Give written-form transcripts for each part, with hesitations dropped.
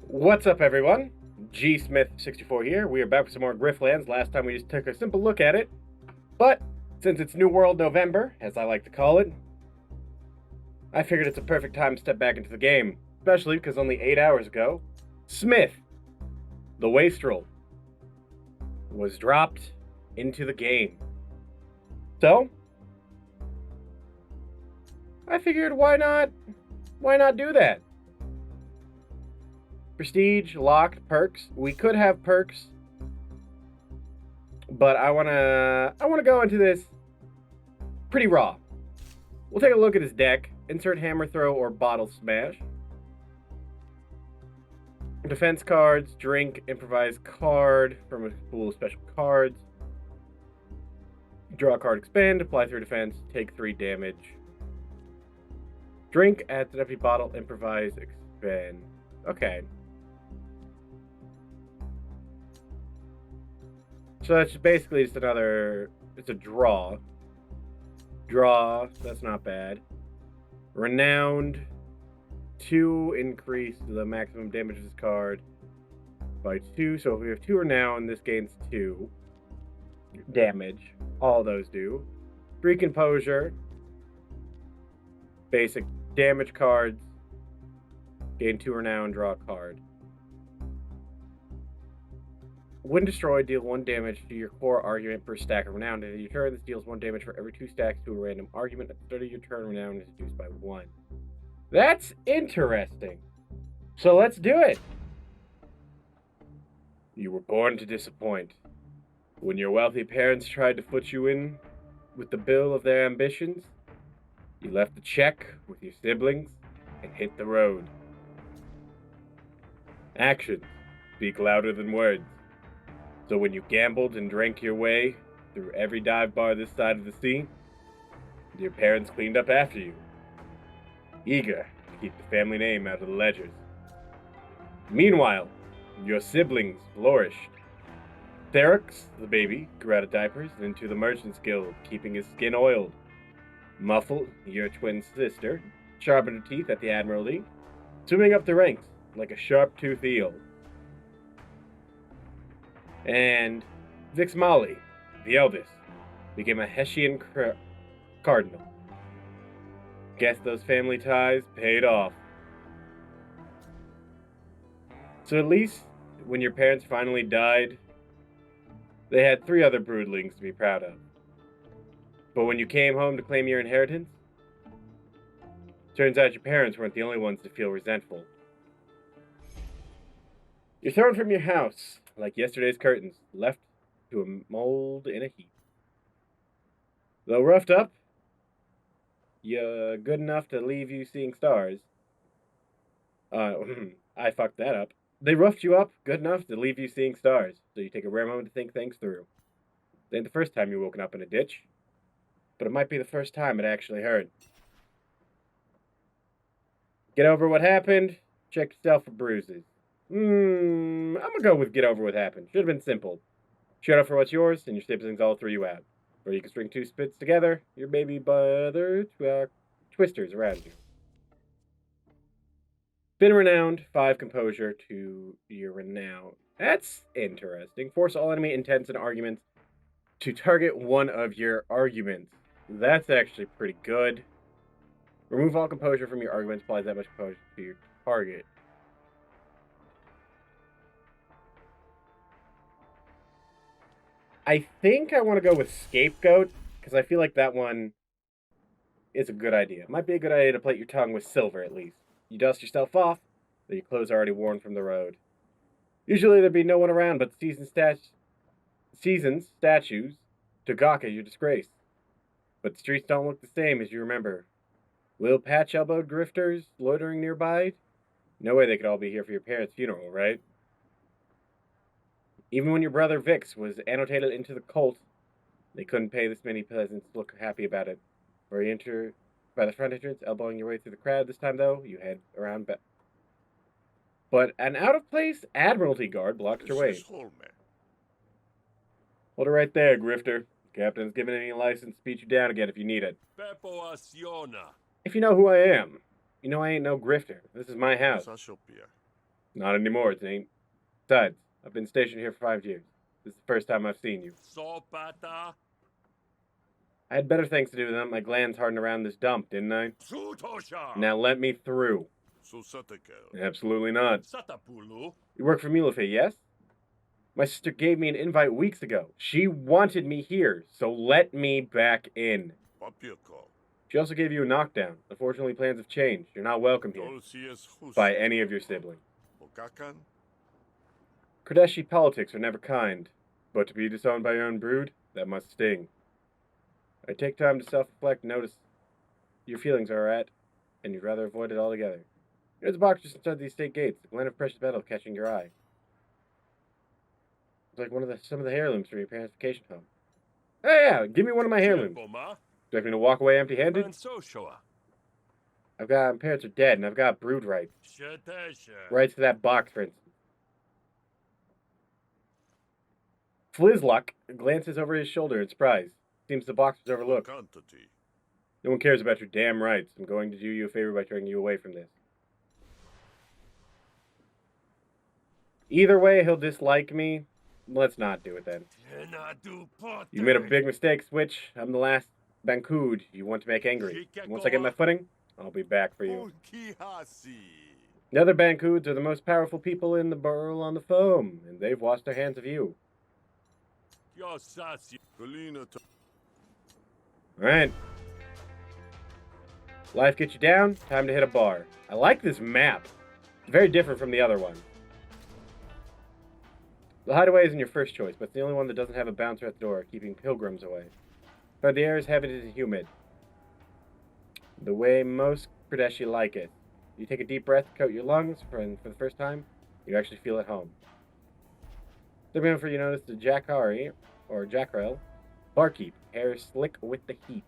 What's up, everyone? GSmith624 here. We are back with some more Griftlands. Last time we just took a simple look at it. But, since it's New World November, as I like to call it, I figured it's a perfect time to step back into the game. Especially because only 8 hours ago, Smith, the Wastrel, was dropped into the game. So, I figured why not do that? Prestige, locked, perks. We could have perks, but I wanna go into this pretty raw. We'll take a look at his deck. Insert hammer throw or bottle smash. Defense cards, drink, improvise card from a pool of special cards. Draw a card, expand, apply 3 defense, take 3 damage. Drink, add to empty bottle, improvise, expand. Okay. So that's basically just another, it's a draw. Draw, that's not bad. Renowned, 2 increase the maximum damage of this card by 2. So if we have 2 Renowned, this gains 2 damage. All those do. 3 Composure. Basic damage cards. Gain 2 Renowned, draw a card. When destroyed, deal 1 damage to your core argument per stack of Renown. At your turn, this deals 1 damage for every 2 stacks to a random argument. At the start of your turn, Renown is reduced by 1. That's interesting. So let's do it. You were born to disappoint. When your wealthy parents tried to foot you in with the bill of their ambitions, you left the check with your siblings and hit the road. Actions speak louder than words. So when you gambled and drank your way through every dive bar this side of the sea, your parents cleaned up after you, eager to keep the family name out of the ledgers. Meanwhile, your siblings flourished. Therox, the baby, grew out of diapers and into the Merchant's Guild, keeping his skin oiled. Muffle, your twin sister, sharpened her teeth at the Admiralty, swimming up the ranks like a sharp-toothed eel. And Vix Molly, the eldest, became a Hessian cardinal. Guess those family ties paid off. So at least when your parents finally died, they had 3 other broodlings to be proud of. But when you came home to claim your inheritance, turns out your parents weren't the only ones to feel resentful. You're thrown from your house like yesterday's curtains, left to mold in a heap. Though roughed up, you're good enough to leave you seeing stars. I fucked that up. They roughed you up good enough to leave you seeing stars, so you take a rare moment to think things through. It ain't the first time you're woken up in a ditch, but it might be the first time it actually hurt. Get over what happened, check yourself for bruises. I'm gonna go with get over what happened. Should have been simple. Shut up for what's yours, and your siblings all threw you out. Or you can string 2 spits together, your baby brother twisters around you. Been renowned, 5 composure to your renown. That's interesting. Force all enemy intents and arguments to target one of your arguments. That's actually pretty good. Remove all composure from your arguments, applies that much composure to your target. I think I want to go with Scapegoat, because I feel like that one is a good idea. It might be a good idea to plate your tongue with silver, at least. You dust yourself off, though your clothes are already worn from the road. Usually there'd be no one around but season's statues to gawk at your disgrace. But the streets don't look the same as you remember. Little patch-elbowed grifters loitering nearby? No way they could all be here for your parents' funeral, right? Even when your brother Vix was annotated into the cult, they couldn't pay this many peasants to look happy about it. Or you enter by the front entrance, elbowing your way through the crowd. This time, though, you head around back. But an out-of-place Admiralty guard blocked your way. Hold it right there, grifter. The captain's given any license to beat you down again if you need it. If you know who I am, you know I ain't no grifter. This is my house. Not anymore, it ain't. Besides, I've been stationed here for 5 years. This is the first time I've seen you. Sopata. I had better things to do than let my glands harden around this dump, didn't I? Sutosha. Now let me through. Absolutely not. Satapulu. You work for Mulefe, yes? My sister gave me an invite weeks ago. She wanted me here, so let me back in. She also gave you a knockdown. Unfortunately, plans have changed. You're not welcome here by any of your siblings. Kodeshi politics are never kind, but to be disowned by your own brood, that must sting. I take time to self-reflect and notice your feelings are at, and you'd rather avoid it altogether. There's a box just inside the estate gates, the glint of precious metal catching your eye. It's like some of the heirlooms from your parents' vacation home. Hey, yeah, give me one of my heirlooms. Expect me to walk away empty-handed? My parents are dead, and I've got brood rights. Rights to that box, for instance. Flizzlock glances over his shoulder in surprise. Seems the box was overlooked. No one cares about your damn rights. I'm going to do you a favor by turning you away from this. Either way, he'll dislike me. Let's not do it then. You made a big mistake, Switch. I'm the last Bankud you want to make angry. And once I get my footing, I'll be back for you. The other Bankuds are the most powerful people in the burl on the foam, and they've washed their hands of you. Alright. Life gets you down, time to hit a bar. I like this map. It's very different from the other one. The hideaway isn't your first choice, but it's the only one that doesn't have a bouncer at the door, keeping pilgrims away. But the air is heavy and humid. The way most Pradeshi like it. You take a deep breath, coat your lungs, and for the first time, you actually feel at home. Stepping over, you notice the Jacari, or Jackrel, barkeep, hair slick with the heat.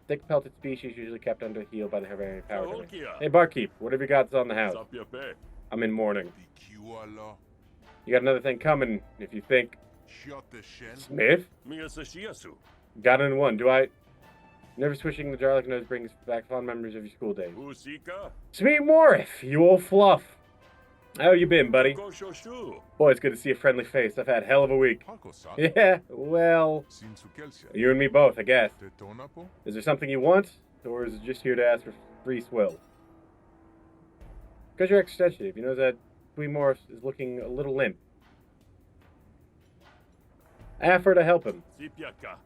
Thick pelted species usually kept under heel by the Barbarian power. Hey barkeep, what have you got on the house? I'm in mourning. You got another thing coming, if you think. Smith? Got in one. Do I? Never switching the garlic nose brings back fond memories of your school days. Sweet Morif, you old fluff. How you been, buddy? Boy, it's good to see a friendly face. I've had hell of a week. Yeah, well, you and me both, I guess. Is there something you want, or is it just here to ask for free swill? Because you're extra sensitive, you know that Sweet Morris is looking a little limp. I offer to help him.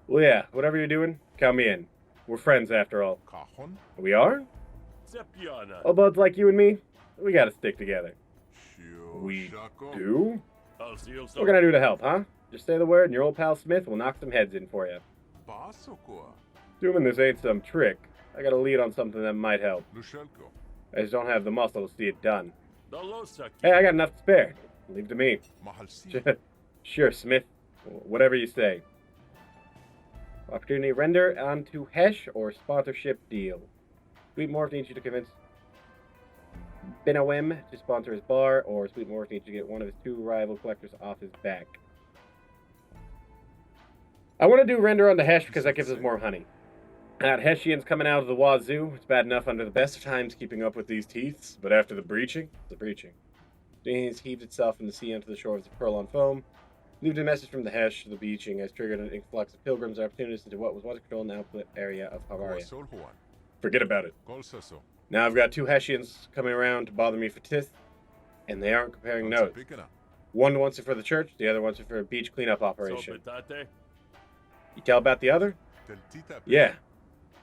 Well, yeah, whatever you're doing, count me in. We're friends after all. We are? Oh, buds like you and me, we gotta stick together. We do? What can I do to help, huh? Just say the word and your old pal Smith will knock some heads in for you. Assuming this ain't some trick, I got a lead on something that might help. I just don't have the muscle to see it done. Hey, I got enough to spare. Leave it to me. Sure, Smith. Whatever you say. Opportunity render onto Hesh or sponsorship deal. Sweet Morph needs you to convince Benawem to sponsor his bar, or Sweet Morph needs to get one of his two rival collectors off his back. I want to do render onto Hesh because that gives us more honey. Hessians coming out of the wazoo. It's bad enough under the best of times keeping up with these teeths, but after the breaching, the breaching. Denise heaved itself in the sea onto the shore of the pearl on foam. Leaved a message from the Hesh to the beaching has triggered an influx of pilgrims and opportunists into what was once controlled in the outlet area of Bavaria. Forget about it. Now I've got two Hessians coming around to bother me for tith, and they aren't comparing notes. One wants it for the church, the other wants it for a beach cleanup operation. You tell about the other? Yeah.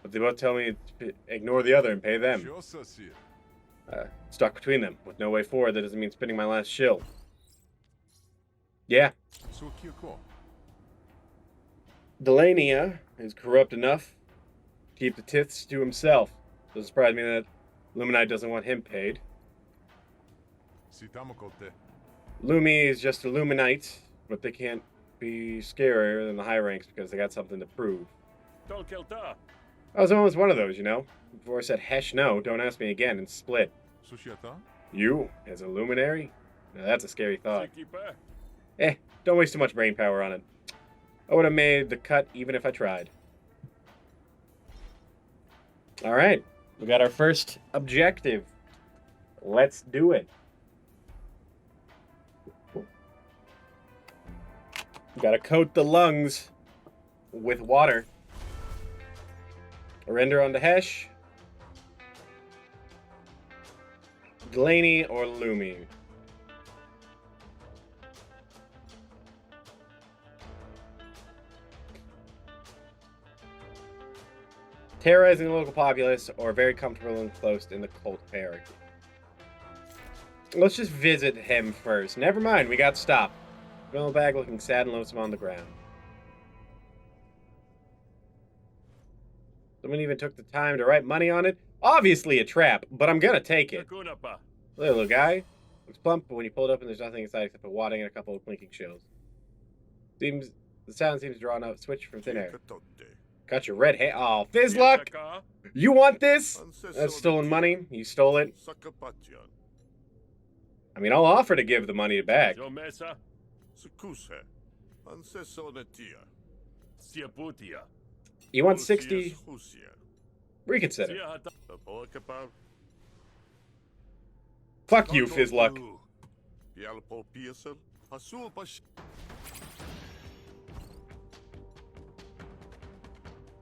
But they both tell me to ignore the other and pay them. Stuck between them, with no way forward. That doesn't mean spending my last shill. Yeah. Delania is corrupt enough to keep the tiths to himself. Doesn't surprise me that Luminite doesn't want him paid. Lumi is just a Luminite, but they can't be scarier than the high ranks because they got something to prove. I was almost one of those, you know. Before I said hesh no, don't ask me again, and split. You, as a luminary? Now that's a scary thought. Don't waste too much brain power on it. I would have made the cut even if I tried. Alright, we got our first objective. Let's do it. Gotta coat the lungs with water. Render on the Hesh. Delaney or Lumi. Terrorizing the local populace or very comfortable and close in the cult hierarchy. Let's just visit him first. Never mind, we got stopped. Middle bag looking sad and lonesome on the ground. Someone even took the time to write money on it. Obviously a trap, but I'm gonna take it. Little guy. Looks plump, but when you pull it open, there's nothing inside except a wadding and a couple of clinking shells. The sound seems drawn up, switch from thin air. Got your red hair. Oh, Fizzluck! You want this? That's stolen money. You stole it. I mean, I'll offer to give the money back. You want 60? Reconsider. Fuck you, Fizzluck.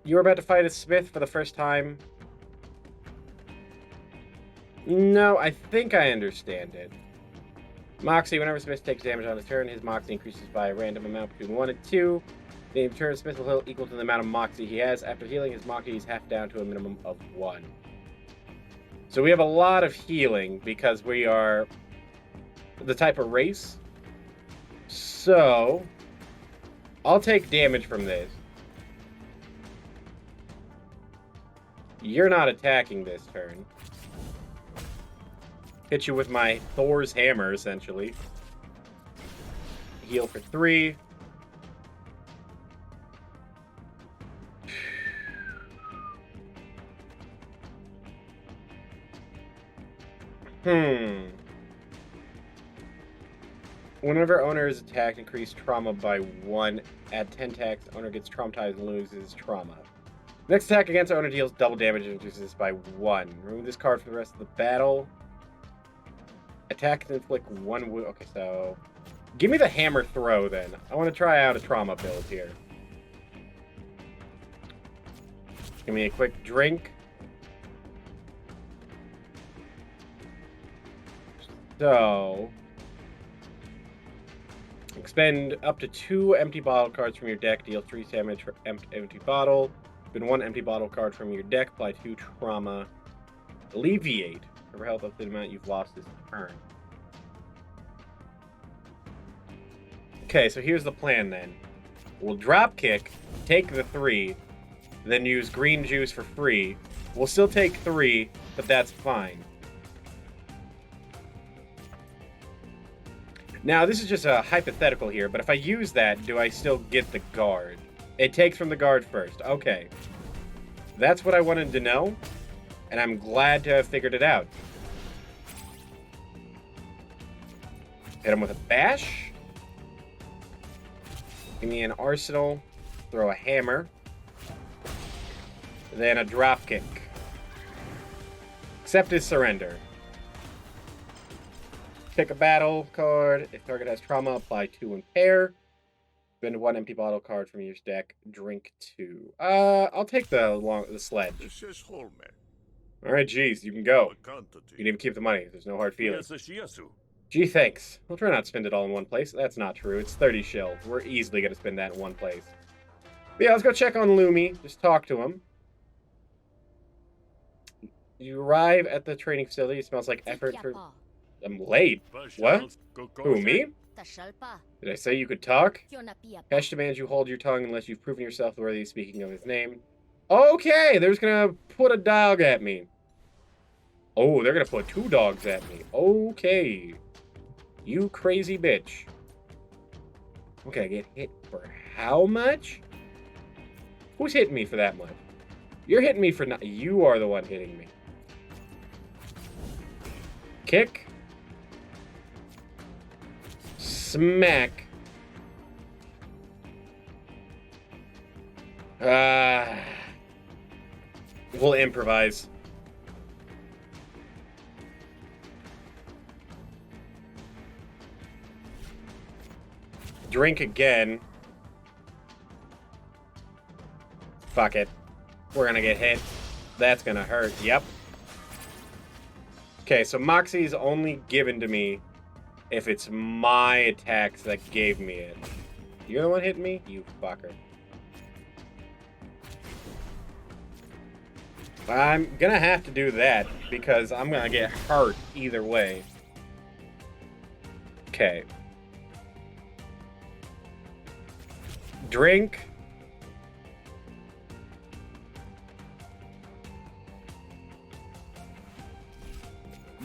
You were about to fight a Smith for the first time. No, I think I understand it. Moxie, whenever Smith takes damage on his turn, his Moxie increases by a random amount between 1 and 2. The turn Smith will heal equal to the amount of Moxie he has. After healing, his Moxie is half down to a minimum of 1. So we have a lot of healing because we are the type of race. So I'll take damage from this. You're not attacking this turn. Hit you with my Thor's hammer, essentially. Heal for 3. Whenever owner is attacked, increase trauma by 1. Add 10 attacks. Owner gets traumatized and loses trauma. Next attack against owner deals double damage and reduces by 1. Remove this card for the rest of the battle. Attack and inflict 1 wound. Okay, so give me the hammer throw then. I want to try out a trauma build here. Give me a quick drink. So expend up to 2 empty bottle cards from your deck. Deal 3 damage for empty bottle. Spend 1 empty bottle card from your deck. Apply 2 trauma. Alleviate for health up to the amount you've lost this turn. Okay, so here's the plan then. We'll drop kick, take the 3, then use green juice for free. We'll still take 3, but that's fine. Now, this is just a hypothetical here, but if I use that, do I still get the guard? It takes from the guard first. Okay. That's what I wanted to know, and I'm glad to have figured it out. Hit him with a bash. Give me an arsenal. Throw a hammer. Then a drop kick. Accept his surrender. Pick a battle card. If target has trauma, apply 2 and pair. Spend 1 empty bottle card from your deck. Drink 2. I'll take the sledge. Alright, geez, you can go. You can even keep the money. There's no hard feelings. Gee, thanks. We'll try not to spend it all in one place. That's not true. It's 30 shil. We're easily going to spend that in one place. But yeah, let's go check on Lumi. Just talk to him. You arrive at the training facility. It smells like effort for... I'm late. What? Who, me? Did I say you could talk? Hesh demands you hold your tongue unless you've proven yourself worthy of speaking of his name. Okay, they're just gonna put a dog at me. Oh, they're gonna put 2 dogs at me. Okay. You crazy bitch. Okay, I get hit for how much? Who's hitting me for that much? You're hitting me for not... You are the one hitting me. Kick. Smack. We'll improvise. Drink again. Fuck it. We're gonna get hit. That's gonna hurt. Yep. Okay, so Moxie's only given to me if it's my attacks that gave me it. You're the one hitting me? You fucker. I'm gonna have to do that because I'm gonna get hurt either way. Okay. Drink.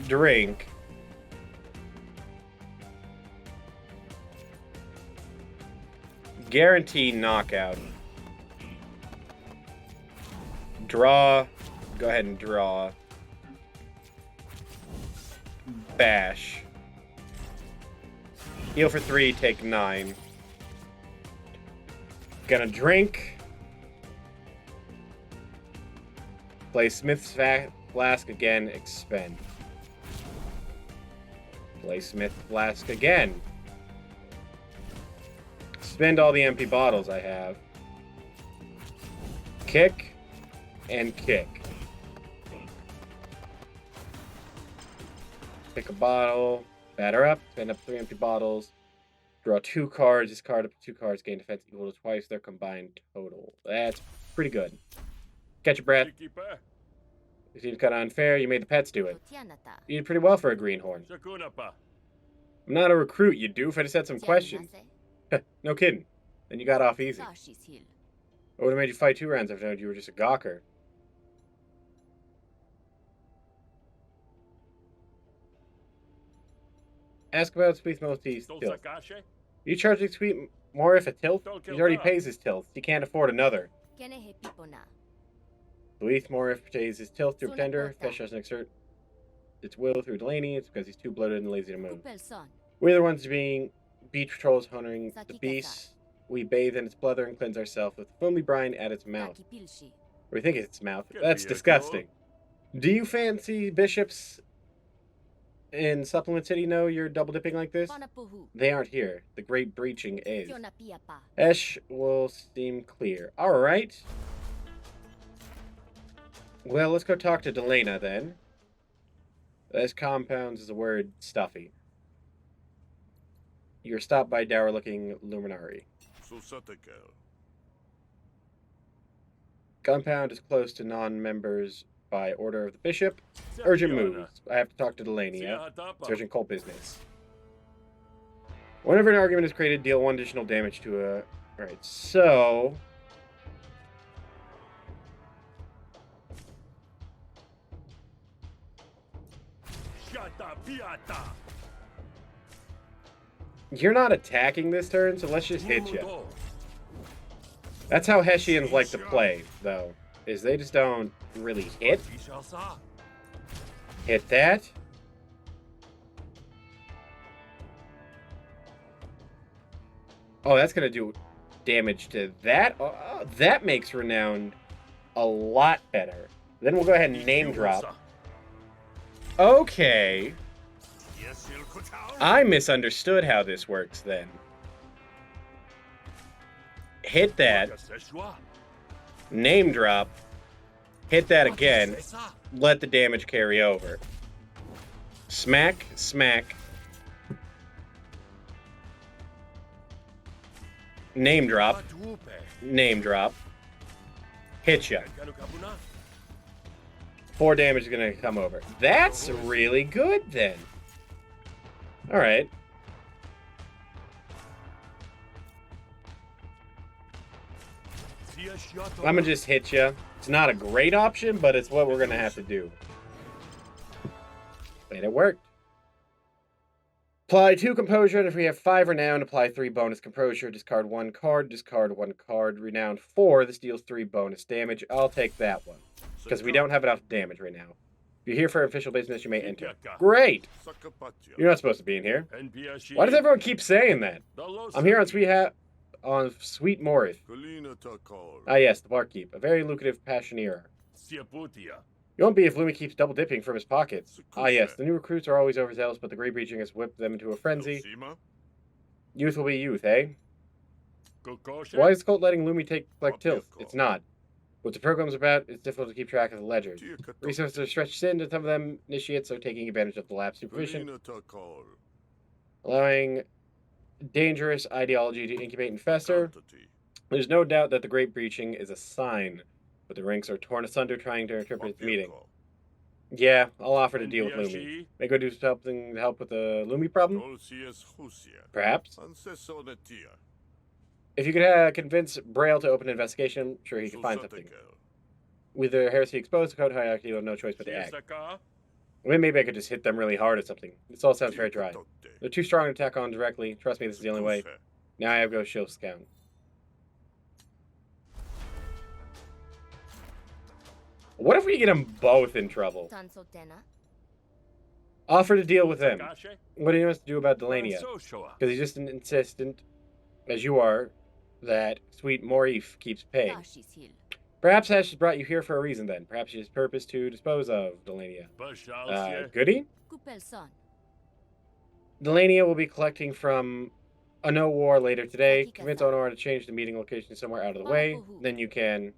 Drink. Guaranteed knockout. Draw. Go ahead and draw. Bash. Heal for 3, take 9. Gonna drink. Play Smith's Flask again, expend. Play Smith Flask again. Spend all the empty bottles I have. Kick and kick. Pick a bottle, batter up, spend up 3 empty bottles, draw 2 cards, discard up to 2 cards, gain defense equal to twice their combined total. That's pretty good. Catch your breath. It seems kind of unfair. You made the pets do it. You did pretty well for a greenhorn. I'm not a recruit, you doof. I just had some questions. No kidding. Then you got off easy. I would have made you fight 2 rounds if I known you were just a gawker. Ask about Sweet Moti's tilth. You charging Sweet Morif a tilth? He already pays his tilth. He can't afford another. Sweet Morif pays his tilth through Tender. Fish doesn't exert its will through Delaney. It's because he's too bloated and lazy to move. We're the ones being beach patrols honoring the beast. We bathe in its blether and cleanse ourselves with foamy brine at its mouth. Or we think it's its mouth. That's disgusting. Do you fancy bishops in Supplement City know you're double dipping like this? They aren't here. The great breaching is. Esh will seem clear. Alright. Well, let's go talk to Delena then. This compounds is the word stuffy. You're stopped by dour-looking luminary. Compound is close to non-members by order of the bishop. Urgent moves. I have to talk to Delaney. It's urgent cult business. Whenever an argument is created, deal 1 additional damage to a... Alright, so... You're not attacking this turn, so let's just hit you. That's how Hessians like to play, though. Is they just don't really hit. Hit that. Oh, that's going to do damage to that. Oh, that makes Renowned a lot better. Then we'll go ahead and name drop. Okay. I misunderstood how this works then. Hit that. Name drop. Hit that again. Let the damage carry over. Smack, smack. Name drop. Name drop. Hit ya. 4 damage is going to come over. That's really good then. Alright. I'm going to just hit you. It's not a great option, but it's what we're going to have to do. And it worked. Apply 2 composure, and if we have 5 renown, apply 3 bonus composure. Discard 1 card, discard 1 card. Renown 4, this deals 3 bonus damage. I'll take that one, because we don't have enough damage right now. If you're here for official business, you may enter. Great! You're not supposed to be in here. Why does everyone keep saying that? I'm here on Sweet Morith. Ah yes, the barkeep. A very lucrative passioneer. You won't be if Lumi keeps double dipping from his pockets. Ah yes, the new recruits are always overzealous, but the Grey Breaching has whipped them into a frenzy. Youth will be youth, eh? Why is the cult letting Lumi take like tilth? It's not. What the program's about, it's difficult to keep track of the ledgers. Resources are stretched thin, and some of them initiate, so taking advantage of the lab supervision, allowing dangerous ideology to incubate and fester. There's no doubt that the Great Breaching is a sign, but the ranks are torn asunder trying to interpret its meaning. Yeah, I'll offer to deal with Lumi. May go do something to help with the Lumi problem? Perhaps. If you could convince Braille to open an investigation, I'm sure he could find something. With the heresy exposed, the code hierarchy will have no choice but to act. I mean, maybe I could just hit them really hard at something. This all sounds very dry. They're too strong to attack on directly. Trust me, this is the only way. Now I have to go show scout. What if we get them both in trouble? Offer to deal with them. What do you want to do about Delania? Because he's just an insistent, as you are, that sweet Morif keeps paying. Perhaps Hesh has brought you here for a reason then. Perhaps his purpose to dispose of Delania. Goody? Delania will be collecting from a no war later today. Convince Honor to change the meeting location somewhere out of the way. Then you can...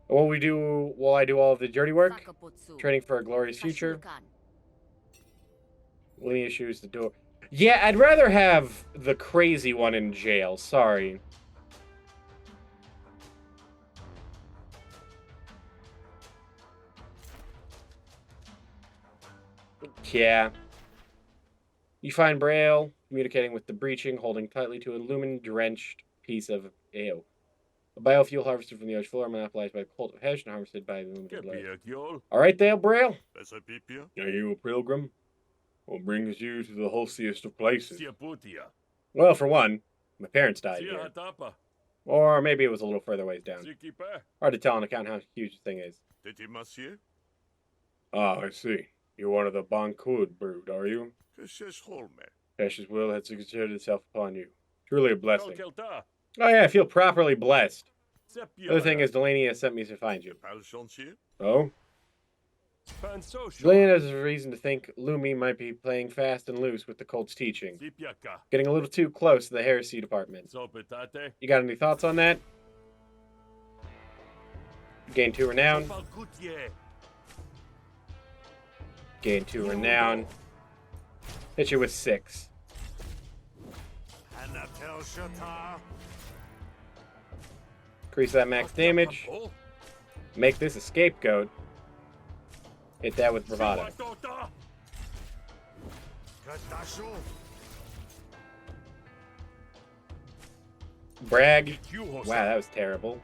What we do while I do all of the dirty work? Training for a glorious future. Linnea shoes the door. Yeah, I'd rather have the crazy one in jail. Sorry. Yeah. You find Braille communicating with the breaching, holding tightly to a lumen-drenched piece of ale. A biofuel harvested from the ocean floor, monopolized by the cult of Hesh and harvested by the limited blood. All right, there, Braille. Are you a pilgrim? What brings you to the holiest of places? Well, for one, my parents died here. Or maybe it was a little further ways down. Hard to tell on account how huge the thing is. Ah, I see. You're one of the Bankud brood, are you? Hesh's will has exerted itself upon you. Truly a blessing. Oh yeah, I feel properly blessed. The other thing is, Delaney has sent me to find you. Oh? Delaney has a reason to think Lumi might be playing fast and loose with the cult's teaching. Getting a little too close to the heresy department. You got any thoughts on that? Gain 2 renown. Gain 2 renown. Hit you with 6. Increase that max damage. Make this a scapegoat. Hit that with bravado. Brag. Wow, that was terrible.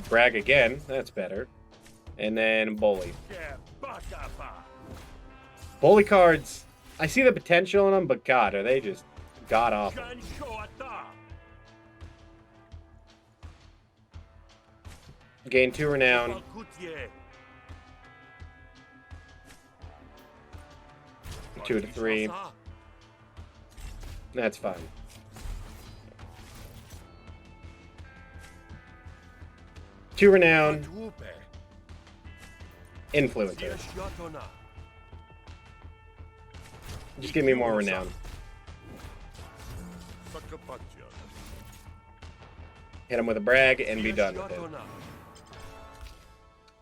Brag again. That's better. And then bully. Bully cards. I see the potential in them, but God, are they just god awful. Gain 2 renown. Two to 3. That's fine. Two renown. Influencer. Just give me more renown. Hit him with a brag and be done with it.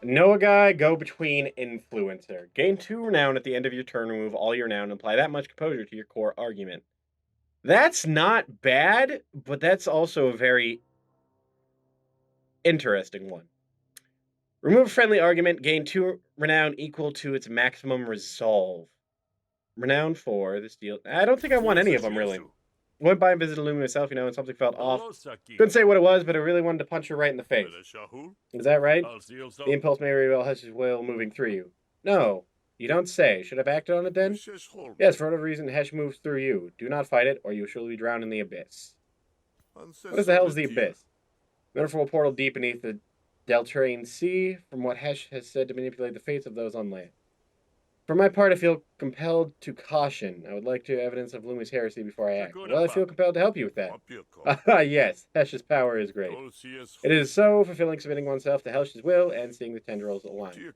Know a guy, go between influencer. Gain 2 renown at the end of your turn, remove all your renown, and apply that much composure to your core argument. That's not bad, but that's also a very interesting one. Remove a friendly argument, gain 2 renown equal to its maximum resolve. Renown 4, this deal. I don't think I want any of them, really. Went by and visited Lumi myself, and something felt off. Couldn't say what it was, but I really wanted to punch her right in the face. Is that right? The impulse may reveal Hesh's will moving through you. No, you don't say. Should I have acted on it then? Yes, for whatever reason, Hesh moves through you. Do not fight it, or you will surely drown in the abyss. What the hell is the abyss? Wonderful portal deep beneath the Deltarine Sea, from what Hesh has said to manipulate the fates of those on land. For my part, I feel compelled to caution. I would like to evidence of Lumi's heresy before I act. Well, I feel compelled to help you with that. Yes, Hesh's power is great. It is so fulfilling submitting oneself to Hesh's will and seeing the tendrils align.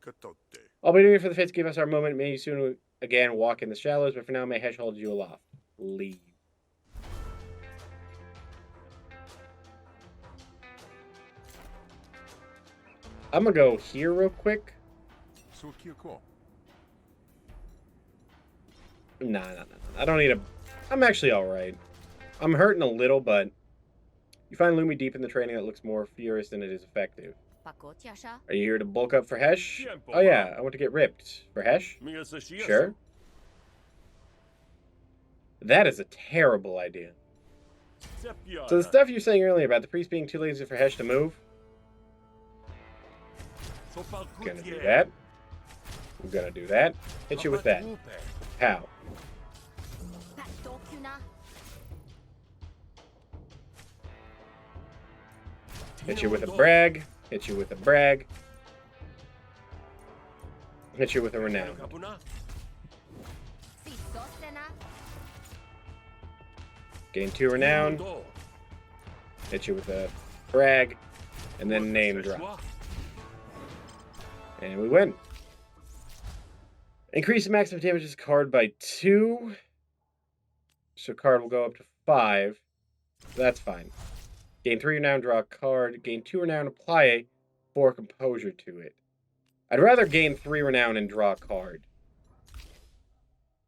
I'll be doing it for the fates to give us our moment. May you soon again walk in the shallows, but for now, may Hesh hold you aloft. Leave. I'm gonna go here real quick. Nah. I don't need a... I'm actually alright. I'm hurting a little, but... You find Lumi deep in the training that looks more furious than it is effective. Are you here to bulk up for Hesh? Oh yeah, I want to get ripped. For Hesh? Sure. That is a terrible idea. So the stuff you were saying earlier about the priest being too lazy for Hesh to move? Gonna do that. I'm gonna do that. Hit you with that. How? Hit you with a brag. Hit you with a brag. Hit you with a renown. Gain 2 renown. Hit you with a brag. And then name drop. And we win. Increase the maximum damage of this card by 2. So card will go up to 5. That's fine. Gain 3 renown, draw a card. Gain 2 renown, apply 4 composure to it. I'd rather gain 3 renown and draw a card.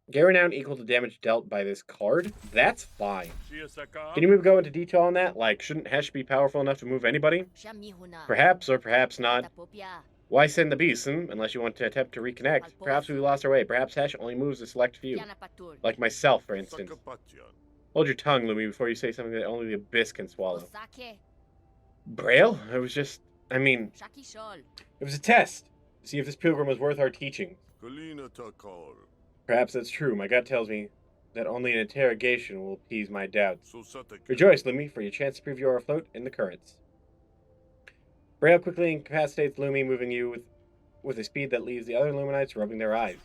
Gain renown equal to damage dealt by this card? That's fine. Can you go into detail on that? Like, shouldn't Hesh be powerful enough to move anybody? Perhaps or perhaps not. Why send the beast, unless you want to attempt to reconnect? Perhaps we lost our way. Perhaps Hesh only moves a select few. Like myself, for instance. Hold your tongue, Lumi, before you say something that only the abyss can swallow. Braille? It was just... I mean... It was a test. To see if this pilgrim was worth our teaching. Perhaps that's true. My gut tells me that only an interrogation will appease my doubts. Rejoice, Lumi, for your chance to prove you are afloat in the currents. Braille quickly incapacitates Lumi, moving you with a speed that leaves the other Luminites rubbing their eyes.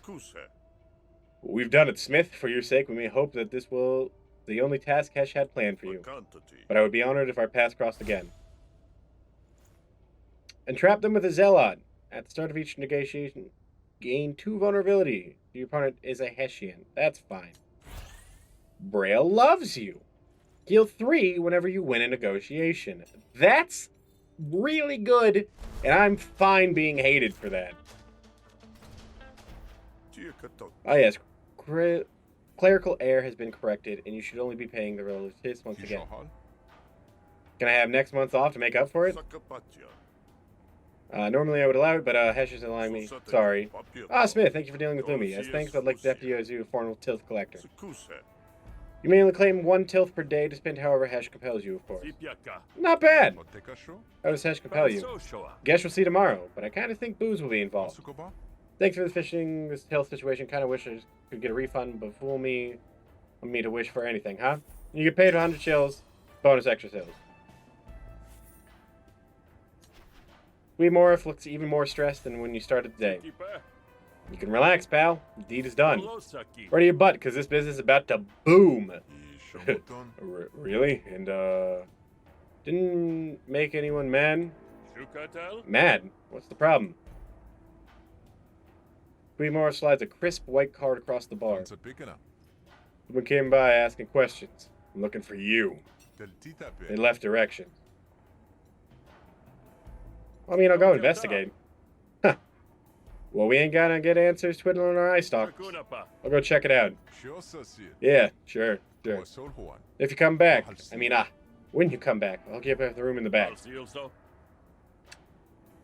We've done it, Smith. For your sake, we may hope that this will... the only task Hesh had planned for you. But I would be honored if our paths crossed again. Entrap them with a Zealot. At the start of each negotiation, gain 2 vulnerability. Your opponent is a Hessian. That's fine. Braille loves you. Heal 3 whenever you win a negotiation. That's really good, and I'm fine being hated for that. Oh yes, clerical error has been corrected, and you should only be paying the relatives once again. Can I have next month off to make up for it? Normally I would allow it, but Hesh isn't allowing me. Sorry. Smith, thank you for dealing with Lumi. As thanks, I'd like to deputize you a formal tilth collector. You may only claim 1 tilth per day to spend however Hesh compels you, of course. Not bad! How does Hesh compel you? Guess we'll see tomorrow, but I kind of think booze will be involved. Thanks for the fishing, this tilth situation. Kind of wish I could get a refund, but fool me, want me to wish for anything, huh? You get paid 100 shills, bonus extra sales. Morph looks even more stressed than when you started the day. You can relax, pal. The deed is done. Ready your butt, because this business is about to boom. Really? And, didn't make anyone mad? Mad? What's the problem? Morph slides a crisp white card across the bar. Someone came by asking questions. I'm looking for you. They left directions. I mean, I'll go investigate. Huh. Well, we ain't gonna get answers twiddling our eye stalks. I'll go check it out. Yeah, sure. If you come back, when you come back, I'll give you the room in the back.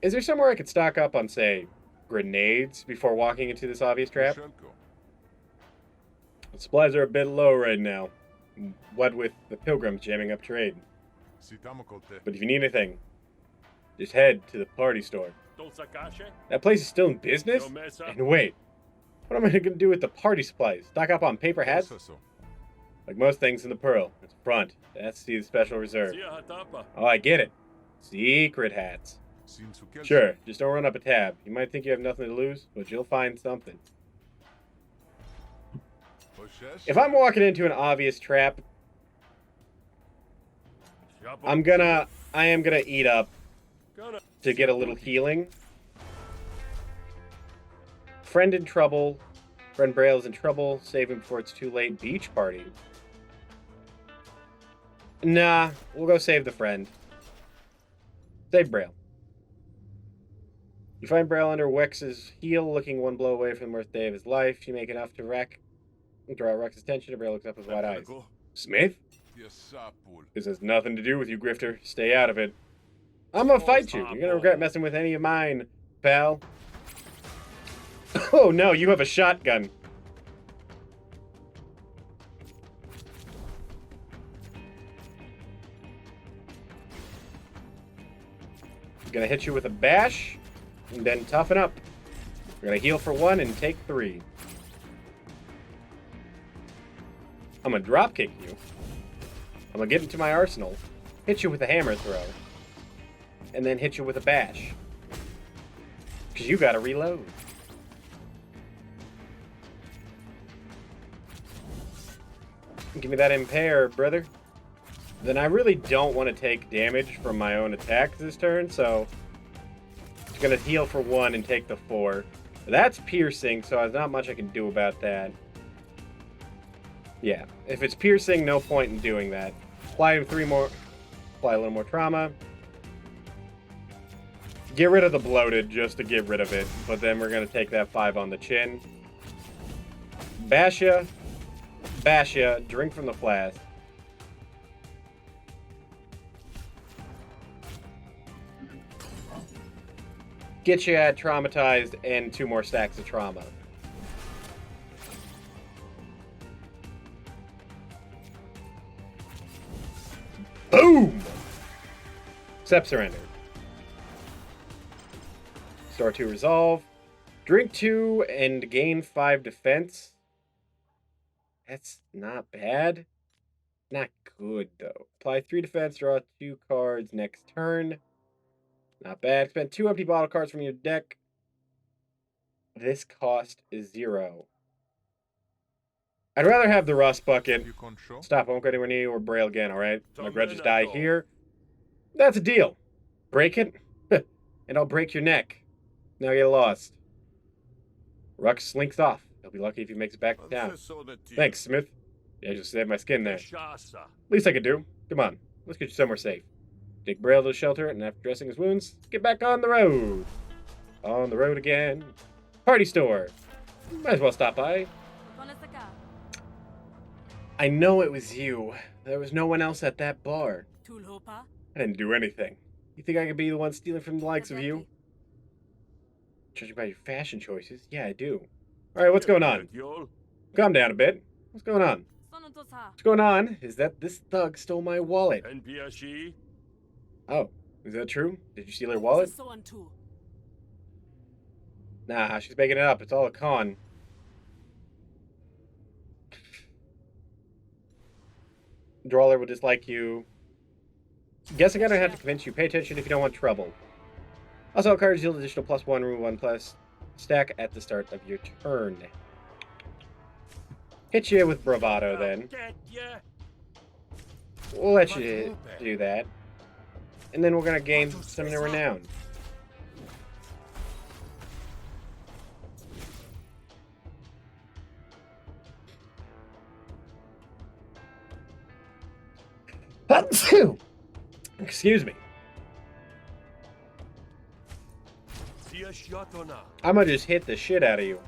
Is there somewhere I could stock up on, say, grenades before walking into this obvious trap? The supplies are a bit low right now. What with the pilgrims jamming up trade. But if you need anything, just head to the party store. That place is still in business? And wait, what am I going to do with the party supplies? Stock up on paper hats? Like most things in the Pearl, it's front. That's the special reserve. Oh, I get it. Secret hats. Sure, just don't run up a tab. You might think you have nothing to lose, but you'll find something. If I'm walking into an obvious trap, I am gonna eat up to get a little healing. Friend in trouble. Friend Braille's in trouble. Save him before it's too late. Beach party. Nah, we'll go save the friend. Save Braille. You find Braille under Wex's heel, looking one blow away from the worst day of his life. You make enough to draw Rex's attention, and Braille looks up with wide eyes. Smith? This has nothing to do with you, Grifter. Stay out of it. I'm gonna fight you. You're gonna regret messing with any of mine, pal. Oh no, you have a shotgun. I'm gonna hit you with a bash, and then toughen up. We're gonna heal for 1 and take 3. I'm gonna dropkick you. I'm gonna get into my arsenal, hit you with a hammer throw, and then hit you with a bash. Because you gotta reload. Give me that impair, brother. Then I really don't want to take damage from my own attack this turn, so I'm gonna heal for 1 and take the 4. That's piercing, so there's not much I can do about that. Yeah, if it's piercing, no point in doing that. Apply a little more trauma. Get rid of the bloated just to get rid of it, but then we're gonna take that 5 on the chin. Bash ya, drink from the flask. Get ya traumatized and 2 more stacks of trauma. Boom! Accept surrender. Star 2 resolve. Drink 2 and gain 5 defense. That's not bad. Not good, though. Apply 3 defense, draw 2 cards next turn. Not bad. Spend 2 empty bottle cards from your deck. This cost is 0. I'd rather have the rust bucket. Stop, I won't go anywhere near you or Braille again, alright? My grudges die here. That's a deal. Break it, and I'll break your neck. Now get lost. Rux slinks off. He'll be lucky if he makes it back to town. Thanks, Smith. Yeah, just saved my skin there. Least I could do. Come on, let's get you somewhere safe. Take Braille to the shelter, and after dressing his wounds, get back on the road. On the road again. Party store. Might as well stop by. I know it was you. There was no one else at that bar. I didn't do anything. You think I could be the one stealing from the likes of you? Judging by your fashion choices, yeah, I do. Alright, what's going on? Calm down a bit. What's going on? What's going on is that this thug stole my wallet. Oh, is that true? Did you steal her wallet? Nah, she's making it up. It's all a con. Drawler will dislike you. Guessing I don't have to convince you. Pay attention if you don't want trouble. Also, all cards yield additional +1, room 1+ stack at the start of your turn. Hit you with bravado then. We'll let you do that. And then we're gonna gain some new renown. Excuse me. I'm gonna just hit the shit out of you.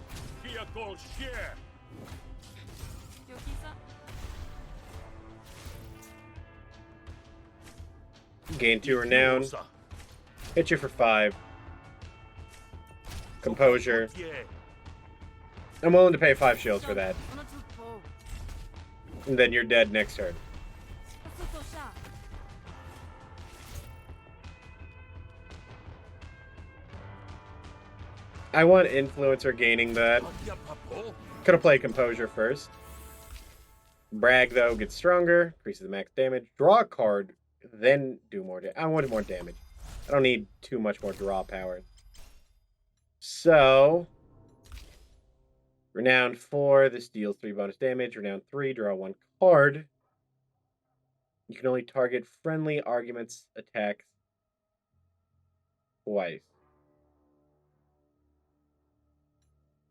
Gain 2 renown. Hit you for 5. Composure. I'm willing to pay 5 shields for that. And then you're dead next turn. I want Influencer gaining that. Could have played Composure first. Brag, though, gets stronger. Increases the max damage. Draw a card, then do more damage. I want more damage. I don't need too much more draw power. So, Renown 4, this deals 3 bonus damage. Renown 3, draw 1 card. You can only target friendly arguments attacks twice.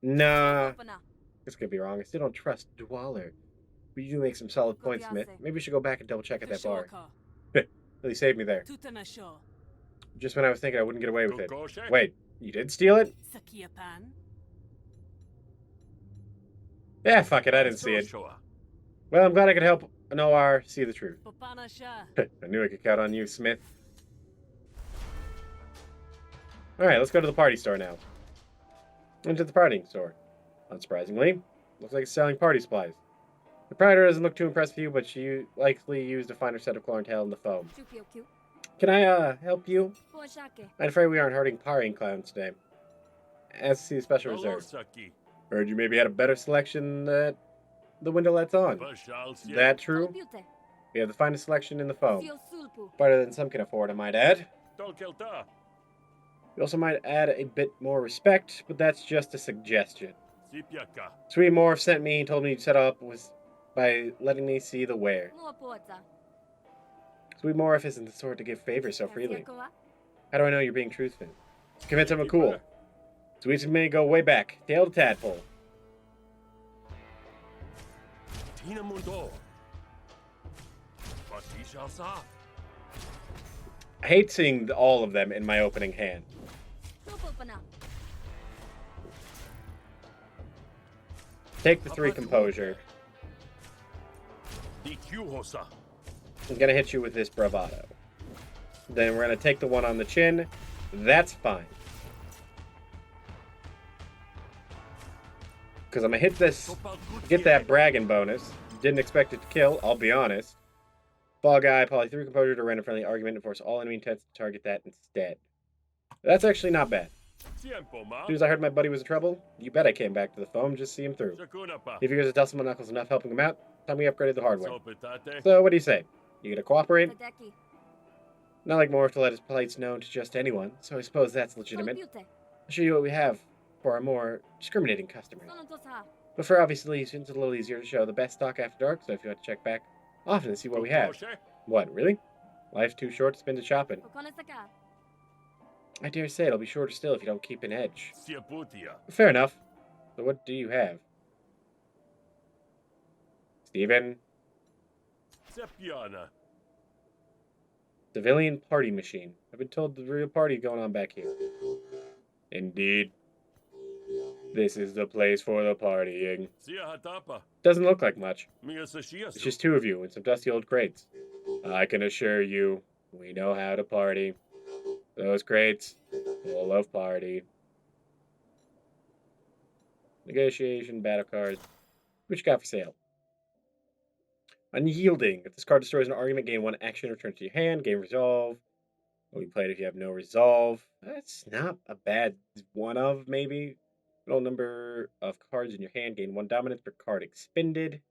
Nah, this could be wrong. I still don't trust Dwaller. But you do make some solid points, Smith. Maybe we should go back and double check at that bar. Really saved me there. Just when I was thinking I wouldn't get away with it. Wait, You did steal it? Sakiapan. Yeah, fuck it, I didn't see it. Soshua. Well, I'm glad I could help Noir see the truth. Popana Sha. I knew I could count on you, Smith. Alright, let's go to the party store now. Into the party store. Unsurprisingly, looks like it's selling party supplies. The proprietor doesn't look too impressed with you, but she likely used a finer set of clientele in the foam. Can I, help you? I'm afraid we aren't hurting partying clowns today. As to see the special reserve. Olosaki. Heard you maybe had a better selection that the window lets on. Bashalsia. That true? We have the finest selection in the foam. Better than some can afford, I might add. Tolkelta. We also might add a bit more respect, but that's just a suggestion. Sipiaka. Sweet Morph sent me and told me to set up was by letting me see the wear. Sweet Morph isn't the sort to give favors so freely. How do I know you're being truthful? Convince I'm cool. Sweets and me go way back, tail to tadpole. Tina Mundo. Batishalsa. I hate seeing all of them in my opening hand. Take the 3 composure. Dikyuhosa. I'm gonna hit you with this bravado. Then we're gonna take the 1 on the chin. That's fine. Because I'm gonna hit this, get that bragging bonus. Didn't expect it to kill, I'll be honest. Fall Guy, poly 3 composure to random friendly argument and force all enemy intents to target that instead. That's actually not bad. As soon as I heard my buddy was in trouble, you bet I came back to the foam just to see him through. He figures it does someone Knuckles enough helping him out, time we upgraded the hardware. So what do you say? You gonna cooperate? Not like Morph to let his plights known to just anyone, so I suppose that's legitimate. I'll show you what we have for our more discriminating customers. But for obvious reasons, it's a little easier to show the best stock after dark, so if you want to check back often to see what we have. What, really? Life's too short to spend it shopping. I dare say it'll be shorter still if you don't keep an edge. Fair enough. So what do you have? Steven? Civilian party machine. I've been told there's a real party going on back here. Indeed. This is the place for the partying. Doesn't look like much. It's just 2 of you and some dusty old crates. I can assure you, we know how to party. Those crates, full of party. Negotiation, battle cards. What you got for sale? Unyielding. If this card destroys an argument, gain 1 action, return to your hand, gain resolve. Will be played if you have no resolve. That's not a bad 1 of, maybe. Total number of cards in your hand, gain 1 dominance per card expended.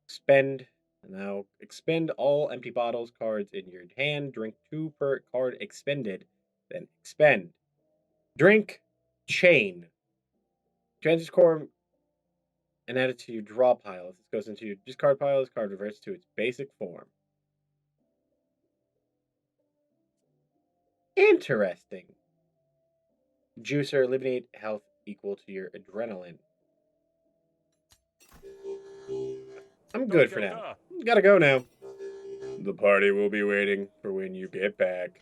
Expend. Now, expend all empty bottles, cards in your hand. Drink 2 per card expended. Then expend. Drink chain. Transfer core and add it to your draw pile. If this goes into your discard pile, this card reverts to its basic form. Interesting. Juicer, eliminate health equal to your adrenaline. I'm good for now. Gotta go now. The party will be waiting for when you get back.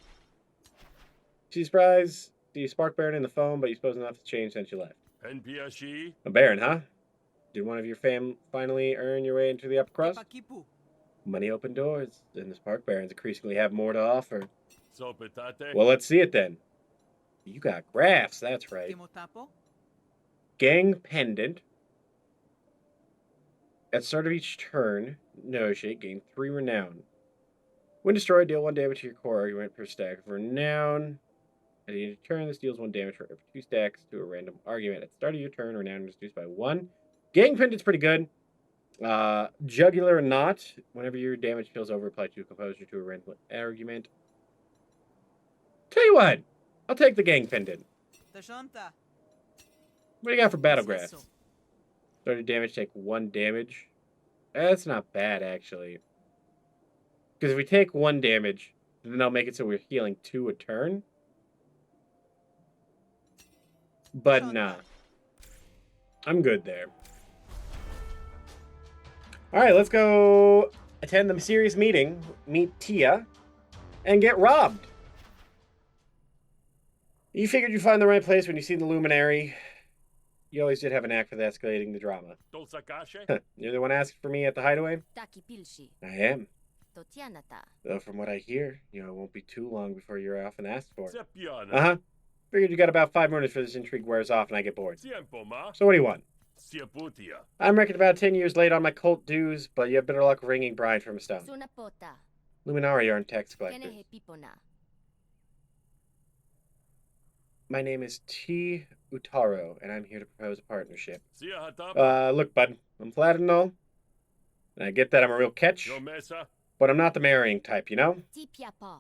She's surprised. See Spark Baron in the foam, but you suppose enough to change since you left. A Baron, huh? Did one of your fam finally earn your way into the upper crust? Money open doors, and the Spark Barons increasingly have more to offer. Well, let's see it then. You got graphs, that's right. Gang Pendant. At the start of each turn, negotiate, gain 3 renown. When destroyed, deal 1 damage to your core argument per stack of renown. At the end of your turn, this deals 1 damage for every 2 stacks to a random argument. At the start of your turn, renown is reduced by 1. Gang Pendant's pretty good. Jugular or not, whenever your damage feels over, apply 2 composure to a random argument. Tell you what, I'll take the Gang Pendant. What do you got for Battlegrass? 30 damage, take 1 damage. That's not bad, actually. Because if we take 1 damage, then I'll make it so we're healing 2 a turn. But nah. I'm good there. Alright, let's go attend the mysterious meeting, meet Tia, and get robbed. You figured you'd find the right place when you see the luminary. You always did have a knack for escalating the drama. Dolsakashe? You're the one asking for me at the hideaway? Taki pilshi. I am. Totianata. Though from what I hear, it won't be too long before you're often asked for. Sepiana. Uh-huh. Figured you got about 5 minutes for this intrigue wears off and I get bored. Tiempo, ma. So what do you want? Sieputia. I'm reckoned about 10 years late on my cult dues, but you have better luck ringing bride from a stone. Sunapota. Luminari aren't tax collectors. Kenehe pipona. My name is T. Utaro, and I'm here to propose a partnership. Sia hatapa. Look, bud, I'm flattered and all. And I get that I'm a real catch, Yo mesa. but I'm not the marrying type, you know? Tipiapa.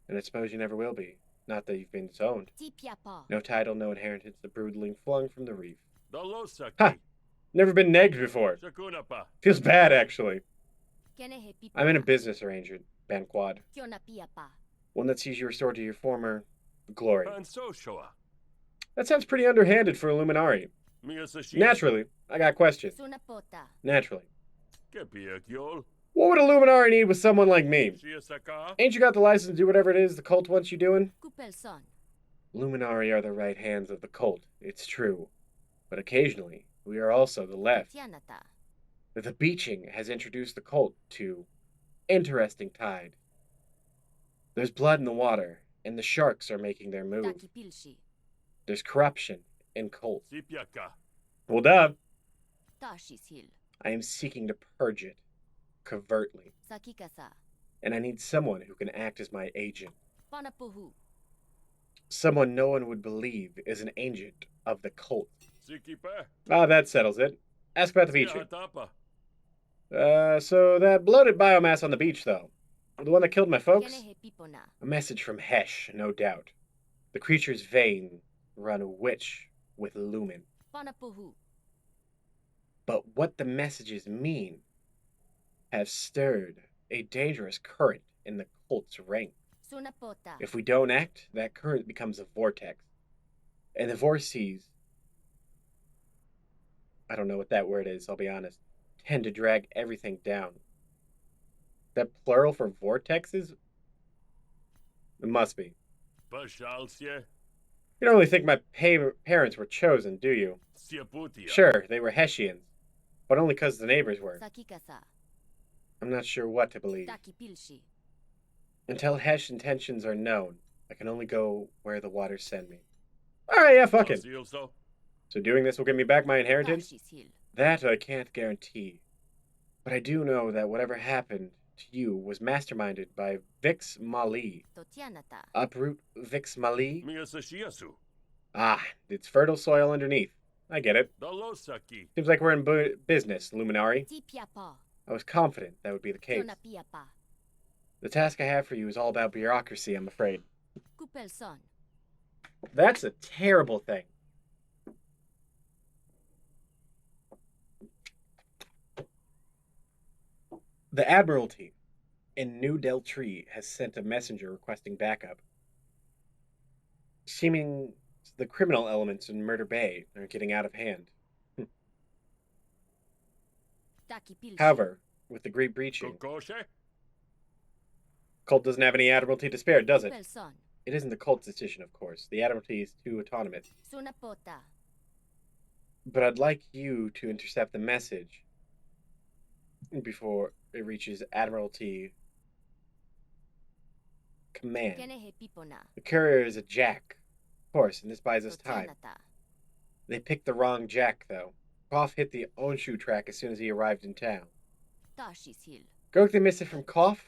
And I suppose you never will be. Not that you've been disowned. Tipiapa. No title, no inheritance, the broodling flung from the reef. Dolosaki. Ha! Never been negged before. Shakunapa. Feels bad, actually. Kenehe pipona. I'm in a business arrangement, Banquad. Kyonapiapa. One that sees you restored to your former glory. Pansoshoa. That sounds pretty underhanded for a Luminari. Miyasashi. Naturally, I got questions. Sunapota. Naturally. Kepiakyol. What would a Luminari need with someone like me? Shiasaka. Ain't you got the license to do whatever it is the cult wants you doing? Kupelson. Luminari are the right hands of the cult, it's true. But occasionally, we are also the left. Totianata. The beaching has introduced the cult to interesting tide. There's blood in the water, and the sharks are making their move. Taki pilshi. There's corruption in cult. Sipiaka. Well, duh. Tashis hill. I am seeking to purge it, covertly. Sakikasa. And I need someone who can act as my agent. Panapuhu. Someone no one would believe is an agent of the cult. Sikipe. Ah, that settles it. Ask about the beaching. Hatapa. So that bloated biomass on the beach, though. The one that killed my folks? Kenehe pipona. A message from Hesh, no doubt. The creature's vein run a witch with lumen. Panapuhu. But what the messages mean have stirred a dangerous current in the cult's ranks. Sunapota. If we don't act, that current becomes a vortex. And the vortices, I don't know what that word is, I'll be honest, tend to drag everything down. That plural for vortexes? It must be. Pashalsie. You don't really think my parents were chosen, do you? Sieputia. Sure, they were Hessians, but only because the neighbors were. Sakikasa. I'm not sure what to believe. Taki pilshi. Until Hesh intentions are known, I can only go where the waters send me. Alright, yeah, fuck it. Silso. So doing this will give me back my inheritance? Tashis hill. That I can't guarantee. But I do know that whatever happened to you was masterminded by Vix Mali. Totianata. Uproot Vix Mali? Miyasashiasu. Ah, it's fertile soil underneath. I get it. Dolosaki. Seems like we're in business, Luminari. Tipiapa. I was confident that would be the case. Kyonapiapa. The task I have for you is all about bureaucracy, I'm afraid. Kupelson. That's a terrible thing. The Admiralty in New Del Tree has sent a messenger requesting backup. Seeming the criminal elements in Murder Bay are getting out of hand. Taki pilshi. However, with the great breaching, Kokoshe. cult doesn't have any Admiralty to spare, does it? Kupelson. It isn't the cult's decision, of course. The Admiralty is too autonomous. Sunapota. But I'd like you to intercept the message before it reaches Admiralty Command. Kenehe pipona. The courier is a jack, of course, and this buys us time. Totianata. They picked the wrong jack, though. Koff hit the Onshu track as soon as he arrived in town. Tashis hill. Go get the missive from Koff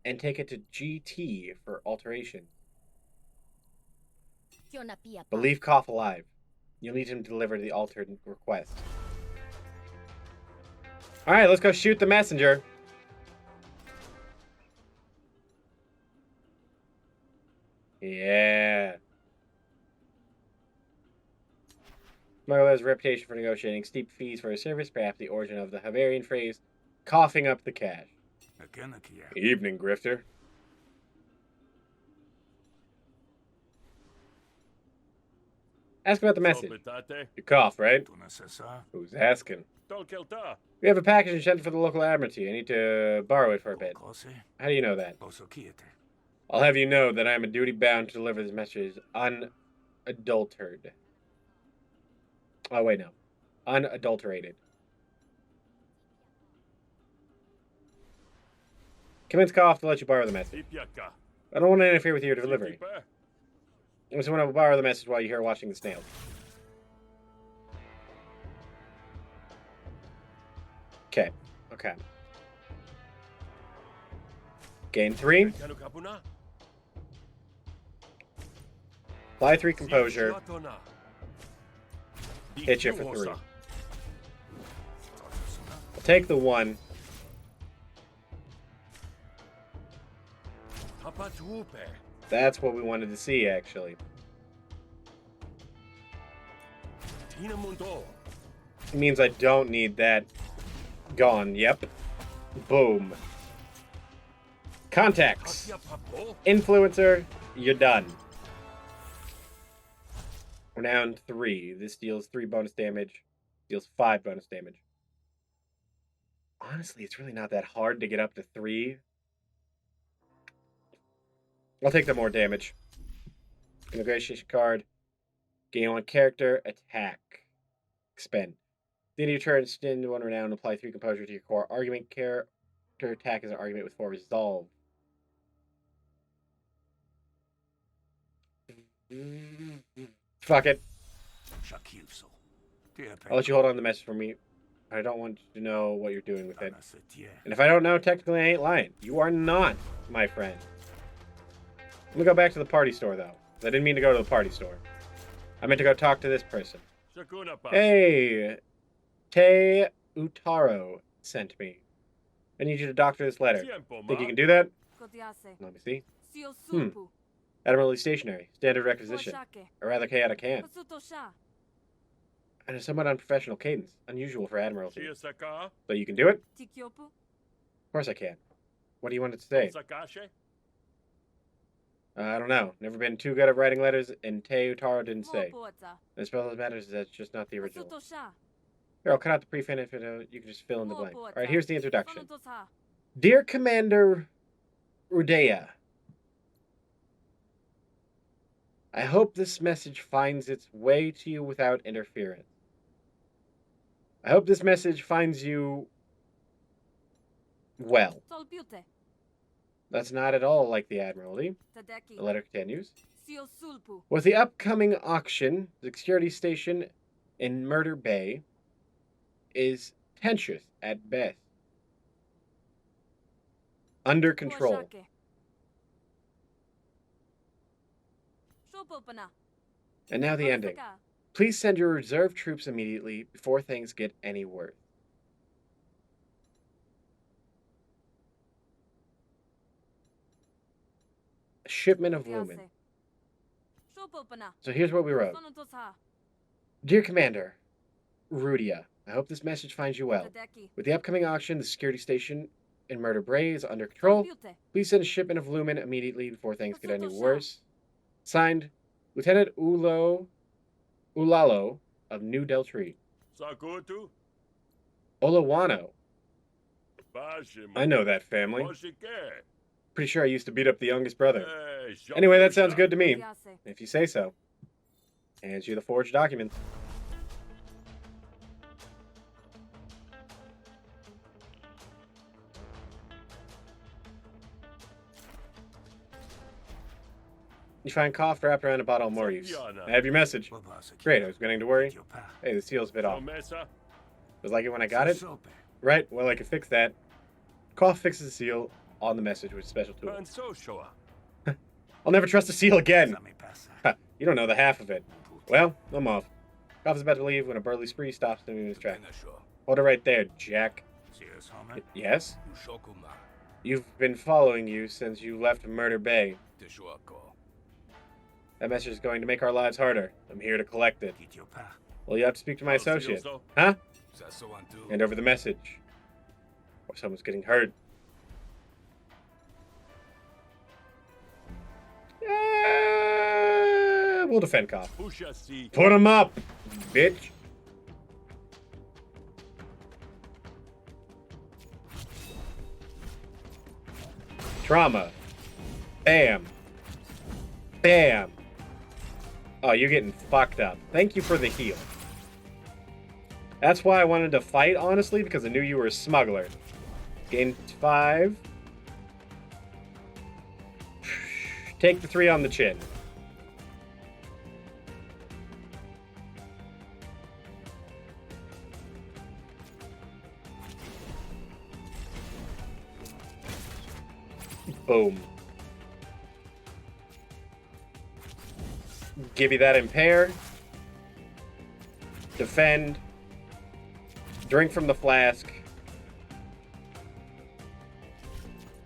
and take it to GT for alteration. Kyonapiapa. But leave Koff alive. You'll need him to deliver the altered request. Alright, let's go shoot the messenger. Yeah. Smuggler has a reputation for negotiating steep fees for his service, perhaps the origin of the Havarian phrase, coughing up the cash. Evening, Grifter. Ask about the message. Sopetate. You cough, right? Who's asking? Tolkelta. We have a package intended for the local Admiralty. I need to borrow it for a bit. How do you know that? I'll have you know that I am a duty bound to deliver this message unadulterated. Oh, wait, no. Unadulterated. Commence call off to let you borrow the message. Ipiaka. I don't want to interfere with your delivery. Sikipa. I just want to borrow the message while you're here watching the snails. Okay. Okay. Gain 3. Kanu kapuna. Apply 3 composure. Siatona. Hit you for 3. Diknuosa. I'll take the 1. Tapatupe. That's what we wanted to see, actually. Tinamundo. It means I don't need that. Gone. Yep. Boom. Contacts. Papo. Influencer. You're done. We're down 3. This deals 3 bonus damage. Deals 5 bonus damage. Honestly, it's really not that hard to get up to 3. I'll take the more damage. Negotiation card. Gain 1 character. Attack. Expend. Then you turn spend 1 renown and apply 3 composure to your core argument. Character attack is an argument with 4 resolve. Fuck it. I'll let you hold on to the message for me. I don't want you to know what you're doing with it. And if I don't know, technically I ain't lying. You are not my friend. Let me go back to the party store, though. I didn't mean to go to the party store. I meant to go talk to this person. Shakunapa. Hey, Te Utaro sent me. I need you to doctor this letter. Tiempo, Think you ma. can do that? Kodiase. Let me see. Sio sulpu. Admiralty Stationery. Standard requisition. Poshake. A rather chaotic hand. Pasutosha. And a somewhat unprofessional cadence. Unusual for Admiralty. Shiosaka. So you can do it? Tikyopu. Of course I can. What do you want it to say? Sakashe. I don't know. Never been too good at writing letters, and Te Utaro didn't say. Mopoata. The spell that matters is that it's just not the original. Pasutosha. Here, I'll cut out the prefix if you can just fill in the blank. Mopoata. Alright, here's the introduction. Sonotosa. Dear Commander Rudea, I hope this message finds its way to you without interference. I hope this message finds you well. Solpute. That's not at all like the Admiralty. Tadeki. The letter continues. Sio sulpu. With the upcoming auction, the security station in Murder Bay is tensious at best. Under control. Poshake. Shopopana. And now the ending. Palasaka. Please send your reserve troops immediately before things get any worse. A shipment of lumen. Kodiase. Shopopana. So here's what we wrote. Sonotosa. Dear Commander, Rudia, I hope this message finds you well. Tadeki. With the upcoming auction, the security station in Murder Bay is under control. Solpute. Please send a shipment of lumen immediately before things get any Pasutosha. worse. Signed, Lieutenant Ulalo of New Deltree. Sakutu. Olawano. Bashima. I know that family. Moshike. Pretty sure I used to beat up the youngest brother. Hey, Anyway, that sounds Shakusha. good to me. Kodiase. If you say so. Hands you the forged documents. You find cough wrapped around a bottle of more use. I have your message. Great, I was beginning to worry. Hey, the seal's a bit off. Omesa. Was like it when I got it? Right, well, I can fix that. Cough fixes the seal on the message with a special tool. Pansoshoa. I'll never trust a seal again. You don't know the half of it. Well, I'm off. Cough is about to leave when a burly spree stops him in his track. Hold it right there, Jack. Yes? You've been following you since you left Murder Bay. That message is going to make our lives harder. I'm here to collect it. Well, you have to speak to my associate. Huh? Hand over the message. Or someone's getting hurt. We'll defend Cough. Pushasi. Put him up, bitch. Trauma. Bam. Bam. Oh, you're getting fucked up. Thank you for the heal. That's why I wanted to fight, honestly, because I knew you were a smuggler. Gain 5. Take the 3 on the chin. Boom. Give you that impair. Defend. Drink from the flask.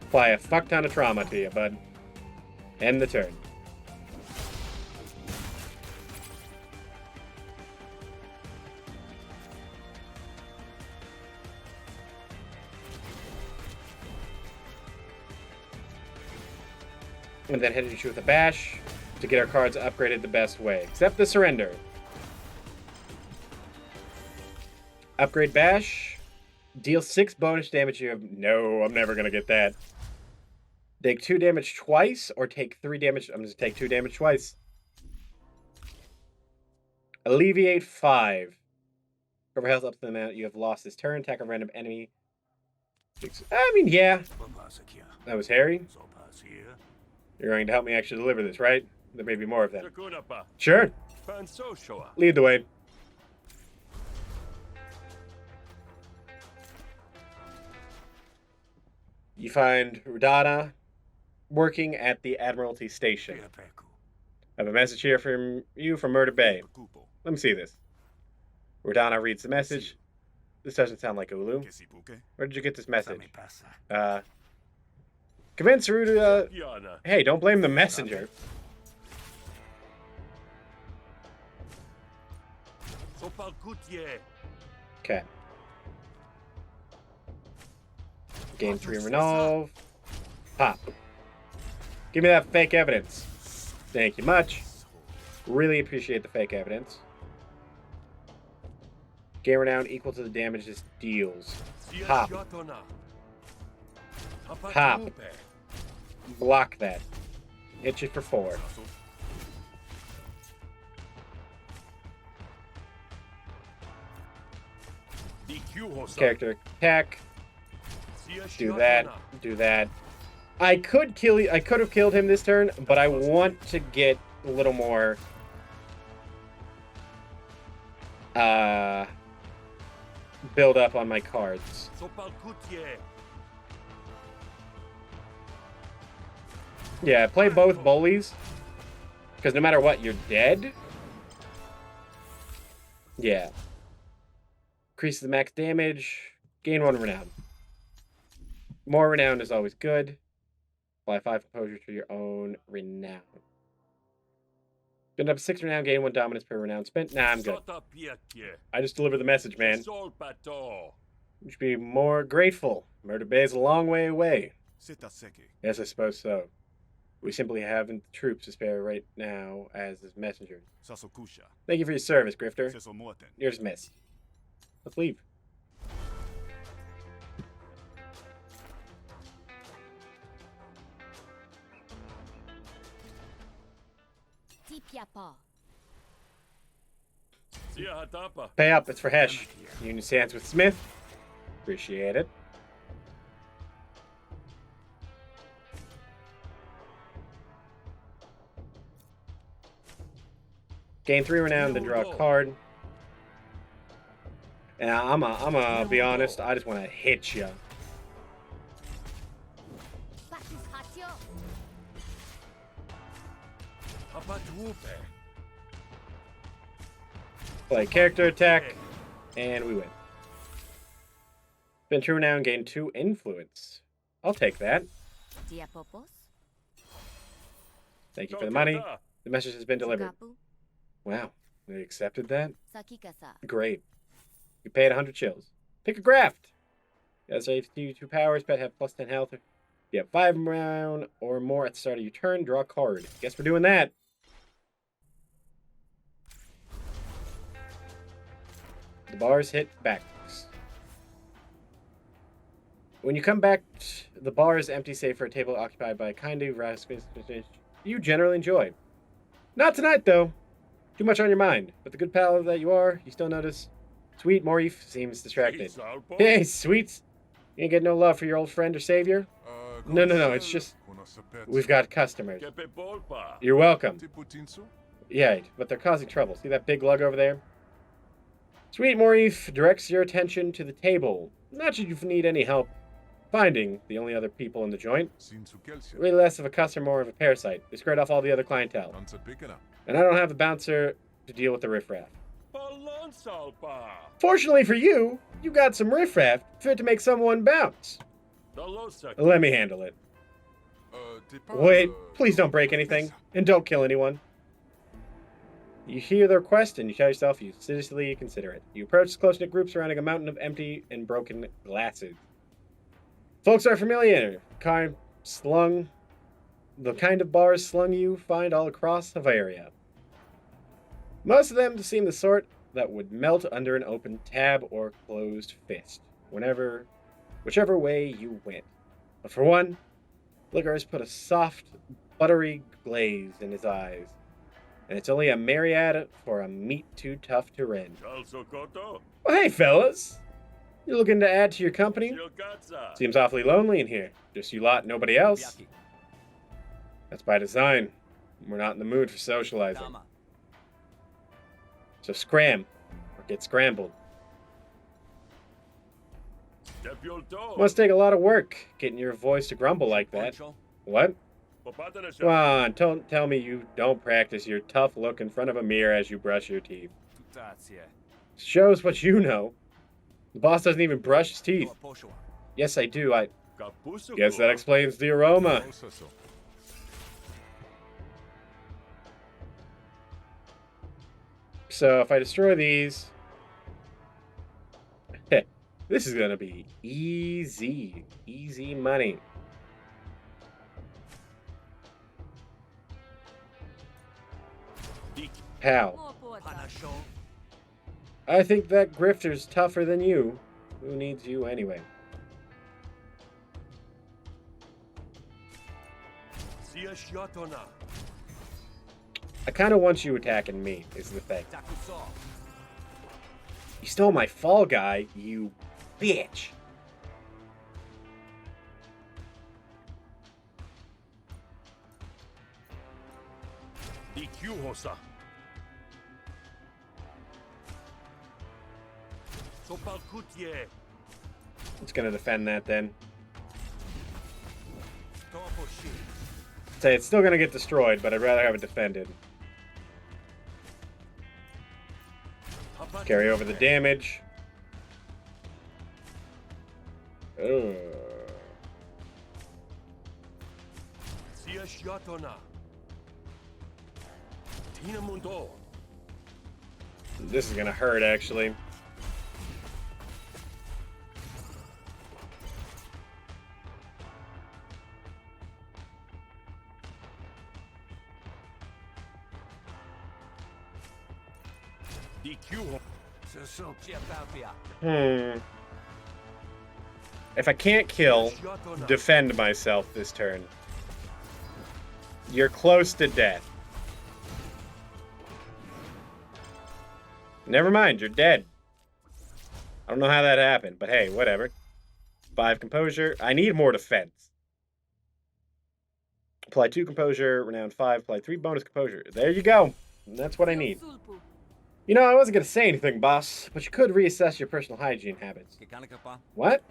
Apply a fuck ton of trauma to you, bud. End the turn. And then hit you with a bash to get our cards upgraded the best way. Accept the surrender. Upgrade bash. Deal 6 bonus damage. You have no, I'm never gonna get that. Take 2 damage twice, or take 3 damage. I'm just take 2 damage twice. Alleviate 5. Cover health up to the amount you have lost this turn. Attack a random enemy. I mean, yeah. That was Harry. You're going to help me actually deliver this, right? There may be more of them. Sure. Lead the way. You find Rudana working at the Admiralty Station. I have a message here from you from Murder Bay. Let me see this. Rudana reads the message. This doesn't sound like Ulu. Where did you get this message? Convince Ruda. Hey, don't blame the messenger. Okay. Gain 3 resolve. Pop. Give me that fake evidence. Thank you much. Really appreciate the fake evidence. Gain renown equal to the damage this deals. Pop. Pop. Block that. Hit you for 4. Character attack. Do that. Do that. I could have killed him this turn, but I want to get a little more build up on my cards. Yeah, play both bullies. Because no matter what, you're dead. Yeah. Increase the max damage. Gain 1 renown. More renown is always good. Apply 5 composure to your own renown. Spend up 6 renown, gain 1 dominance per renown spent. Nah, I'm good. I just delivered the message, man. You should be more grateful. Murder Bay is a long way away. Yes, I suppose so. We simply haven't the troops to spare right now as his messengers. Thank you for your service, Grifter. You're dismissed. Let's leave. Pay up, it's for Hesh. Union stands with Smith. Appreciate it. Gain 3 renown, then draw a card. And I'm be honest, I just want to hit you. Play character attack, and we win. Spend 2 renown, gain 2 influence. I'll take that. Thank you for the money. The message has been delivered. Wow, they accepted that? Great. You paid 100 chills. Pick a graft. As I have 2 powers, pet have plus 10 health. You have 5 round or more at the start of your turn, draw a card. Guess we're doing that. The bars hit backs. When you come back, the bar is empty save for a table occupied by a kindly rascal you generally enjoy. Not tonight, though. Too much on your mind, but the good pal that you are, you still notice Sweet Morif seems distracted. Salpo. Hey, Sweets! You ain't get no love for your old friend or savior? No, it's just we've got customers. Kepe polpa. You're welcome. Yeah, but they're causing trouble. See that big lug over there? Sweet Morif directs your attention to the table. Not that you need any help finding the only other people in the joint. Really less of a customer, more of a parasite. They scared off all the other clientele. And I don't have a bouncer to deal with the riffraff. Palon salpa. Fortunately for you, you got some riffraff fit to make someone bounce. Dalosa. Let me handle it. Wait, please don't break anything, and don't kill anyone. You hear the request, and you tell yourself you seriously consider it. You approach close-knit group surrounding a mountain of empty and broken glasses. Folks are familiar. The kind of bars slung you find all across Bavaria. Most of them seem the sort that would melt under an open tab or closed fist, whichever way you went. But for one, liquor has put a soft, buttery glaze in his eyes, and it's only a myriad for a meat too tough to rend. Chalso koto. Well, hey, fellas! You looking to add to your company? Silgatsa. Seems awfully lonely in here. Just you lot, nobody else. That's by design. We're not in the mood for socializing. So scram, or get scrambled. Depulto. Must take a lot of work getting your voice to grumble like that. What? Popatana Come on, don't tell me you don't practice your tough look in front of a mirror as you brush your teeth. Shows what you know. The boss doesn't even brush his teeth. Yes, I do. I Capuso. guess that explains the aroma. So if I destroy these, this is gonna be easy money. Pal, I think that grifter's tougher than you. Who needs you anyway? I kind of want you attacking me, is the thing. You stole my fall guy, you bitch. It's gonna defend that then. Say it's still gonna get destroyed, but I'd rather have it defended. Carry over the damage. Ugh. This is gonna hurt, actually. If I can't kill, defend myself this turn. You're close to death. Never mind, you're dead. I don't know how that happened, but hey, whatever. 5 composure. I need more defense. Apply 2 composure, renown 5, apply 3 bonus composure. There you go. That's what I need. You know, I wasn't going to say anything, boss, but you could reassess your personal hygiene habits. What?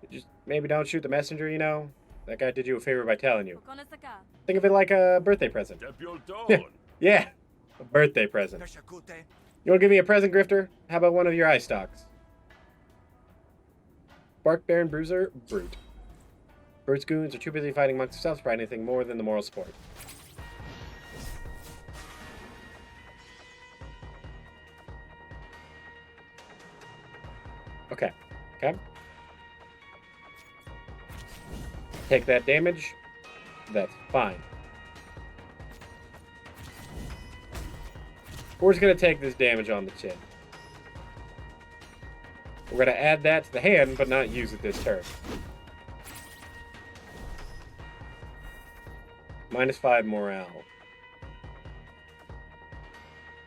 Just maybe don't shoot the messenger, you know? That guy did you a favor by telling you. Think of it like a birthday present. Yeah, a birthday present. You want to give me a present, Grifter? How about one of your eye stalks? Bark Baron Bruiser? Brute. Brute's goons are too busy fighting amongst themselves for anything more than the moral support. Okay. Take that damage. That's fine. We're just going to take this damage on the chin. We're going to add that to the hand, but not use it this turn. -5 morale.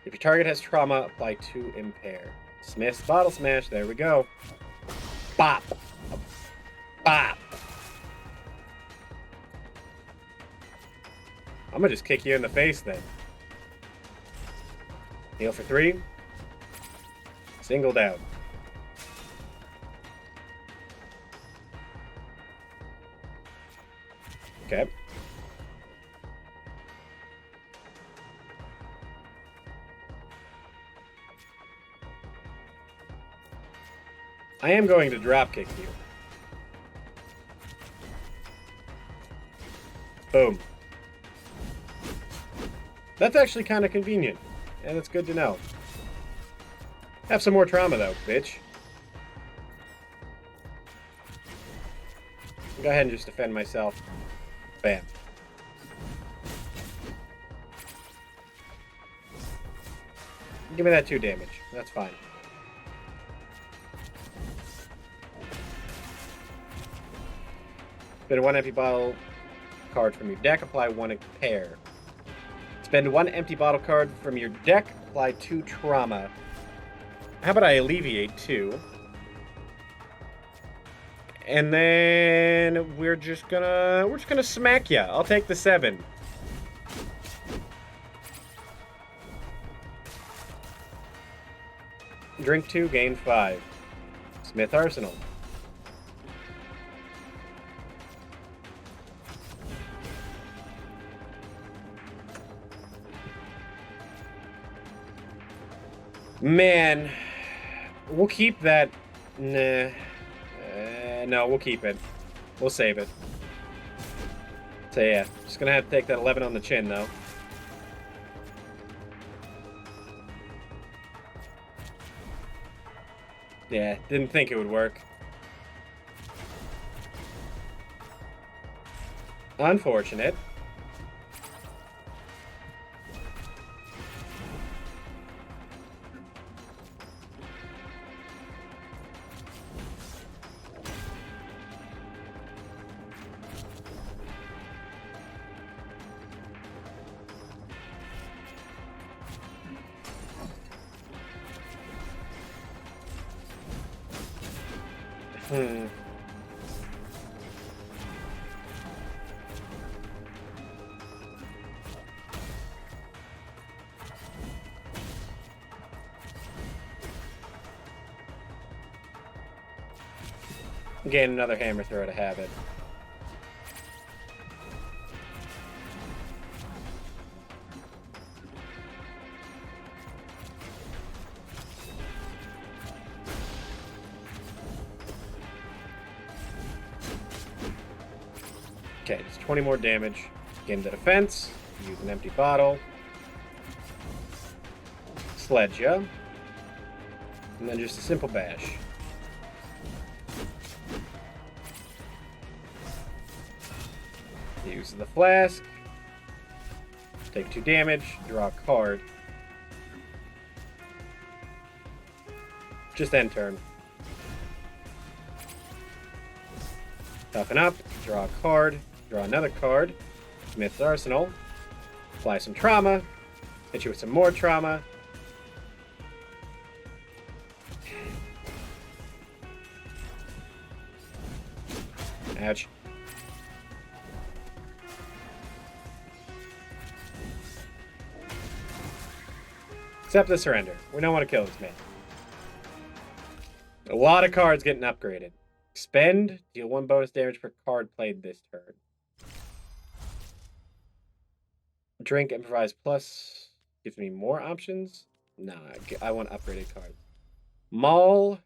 If your target has trauma, apply 2 impair. Smith's Bottle Smash. There we go. Bop. Bop. I'm gonna just kick you in the face then. Heal for 3. Single down. Okay. I am going to dropkick you. Boom. That's actually kind of convenient, and it's good to know. Have some more trauma, though, bitch. Go ahead and just defend myself. Bam. Give me that 2 damage. That's fine. Spend 1 empty bottle card from your deck. Apply 1 impair. Spend 1 empty bottle card from your deck. Apply 2 trauma. How about I alleviate 2? And then we're just gonna smack ya. I'll take the 7. Drink 2, gain 5. Smith Arsenal. Man, we'll keep that. Nah. No, we'll keep it. We'll save it. So yeah, just gonna have to take that 11 on the chin, though. Yeah, didn't think it would work. Unfortunate. Gain another hammer throw to have it. Okay, it's 20 more damage. Gain the defense. Use an empty bottle. Sledge ya. And then just a simple bash. Use the flask. Take 2 damage. Draw a card. Just end turn. Toughen up. Draw a card. Draw another card. Smith's Arsenal. Apply some trauma. Hit you with some more trauma. Ouch. Accept the surrender. We don't want to kill this man. A lot of cards getting upgraded. Expend. Deal 1 bonus damage per card played this turn. Drink Improvise Plus. Gives me more options. Nah, I want upgraded cards. Maul.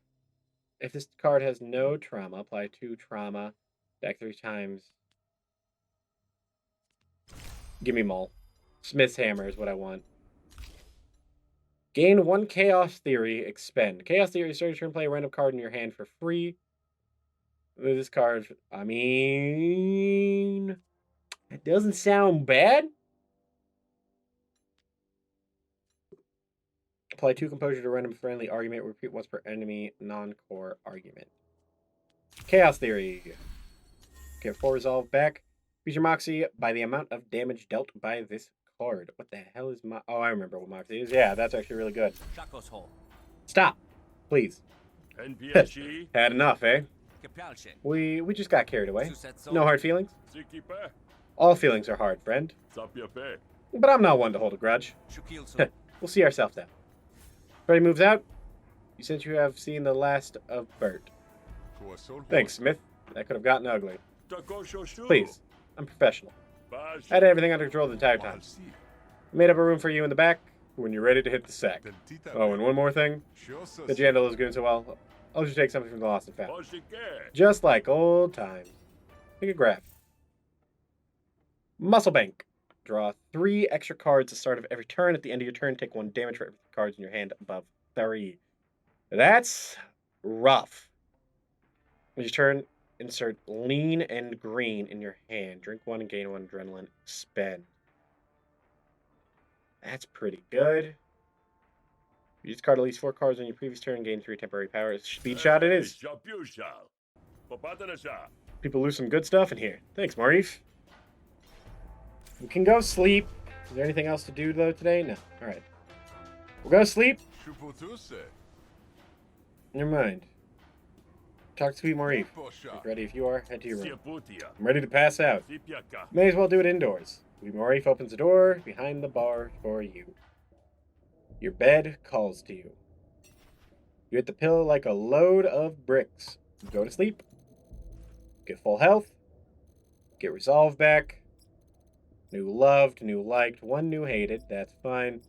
If this card has no trauma, apply 2 trauma. Back 3 times. Give me Maul. Smith's Hammer is what I want. Gain 1 Chaos Theory, expend. Chaos Theory, start your turn, play a random card in your hand for free. This card, I mean, it doesn't sound bad. Apply 2 Composure to random friendly argument. Repeat once per enemy non-core argument. Chaos Theory. Get 4 resolve back. Increase your Moxie by the amount of damage dealt by this card. What the hell is my... Oh, I remember what Moxie is. Yeah, that's actually really good. Shaco's hole. Stop, please. NPSG. Had enough, eh? Kapalche. We just got carried away. Susetso. No hard feelings? Sikipe. All feelings are hard, friend. Sapiepe. But I'm not one to hold a grudge. Shukilso. We'll see ourselves out. Freddy moves out. Since you have seen the last of Bert. Thanks, Smith. That could have gotten ugly. Takosho. Please, I'm professional. Bash. I had everything under control the entire time. I made up a room for you in the back when you're ready to hit the sack. Oh, and one more thing. Did you handle those goons so well? I'll just take something from the lost and found. Oshike. Just like old times. Take a graph. Muscle Bank. Draw 3 extra cards at the start of every turn. At the end of your turn, take 1 damage for every cards in your hand above 3. That's rough. On your turn, insert lean and green in your hand. Drink 1 and gain 1 adrenaline. Spend. That's pretty good. You discard at least 4 cards on your previous turn and gain 3 temporary powers. Speed shot it is. Japushal. Papatanasha. People lose some good stuff in here. Thanks, Marif. We can go sleep. Is there anything else to do, though, today? No. All right. We'll go sleep. Never mind. Talk to Sweet Marif. Get ready if you are. Head to your room. Siaputia. I'm ready to pass out. Sipiaka. May as well do it indoors. Sweet Marif opens the door behind the bar for you. Your bed calls to you. You hit the pillow like a load of bricks. Go to sleep. Get full health. Get resolve back. New loved, new liked, 1 new hated. That's fine.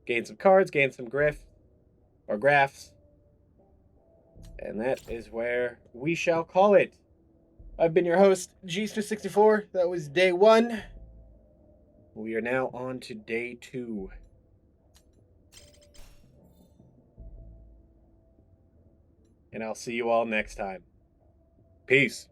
Gain some cards, gain some graphs. And that is where we shall call it. I've been your host, GSmith624. That was day 1. We are now on to day 2. And I'll see you all next time. Peace.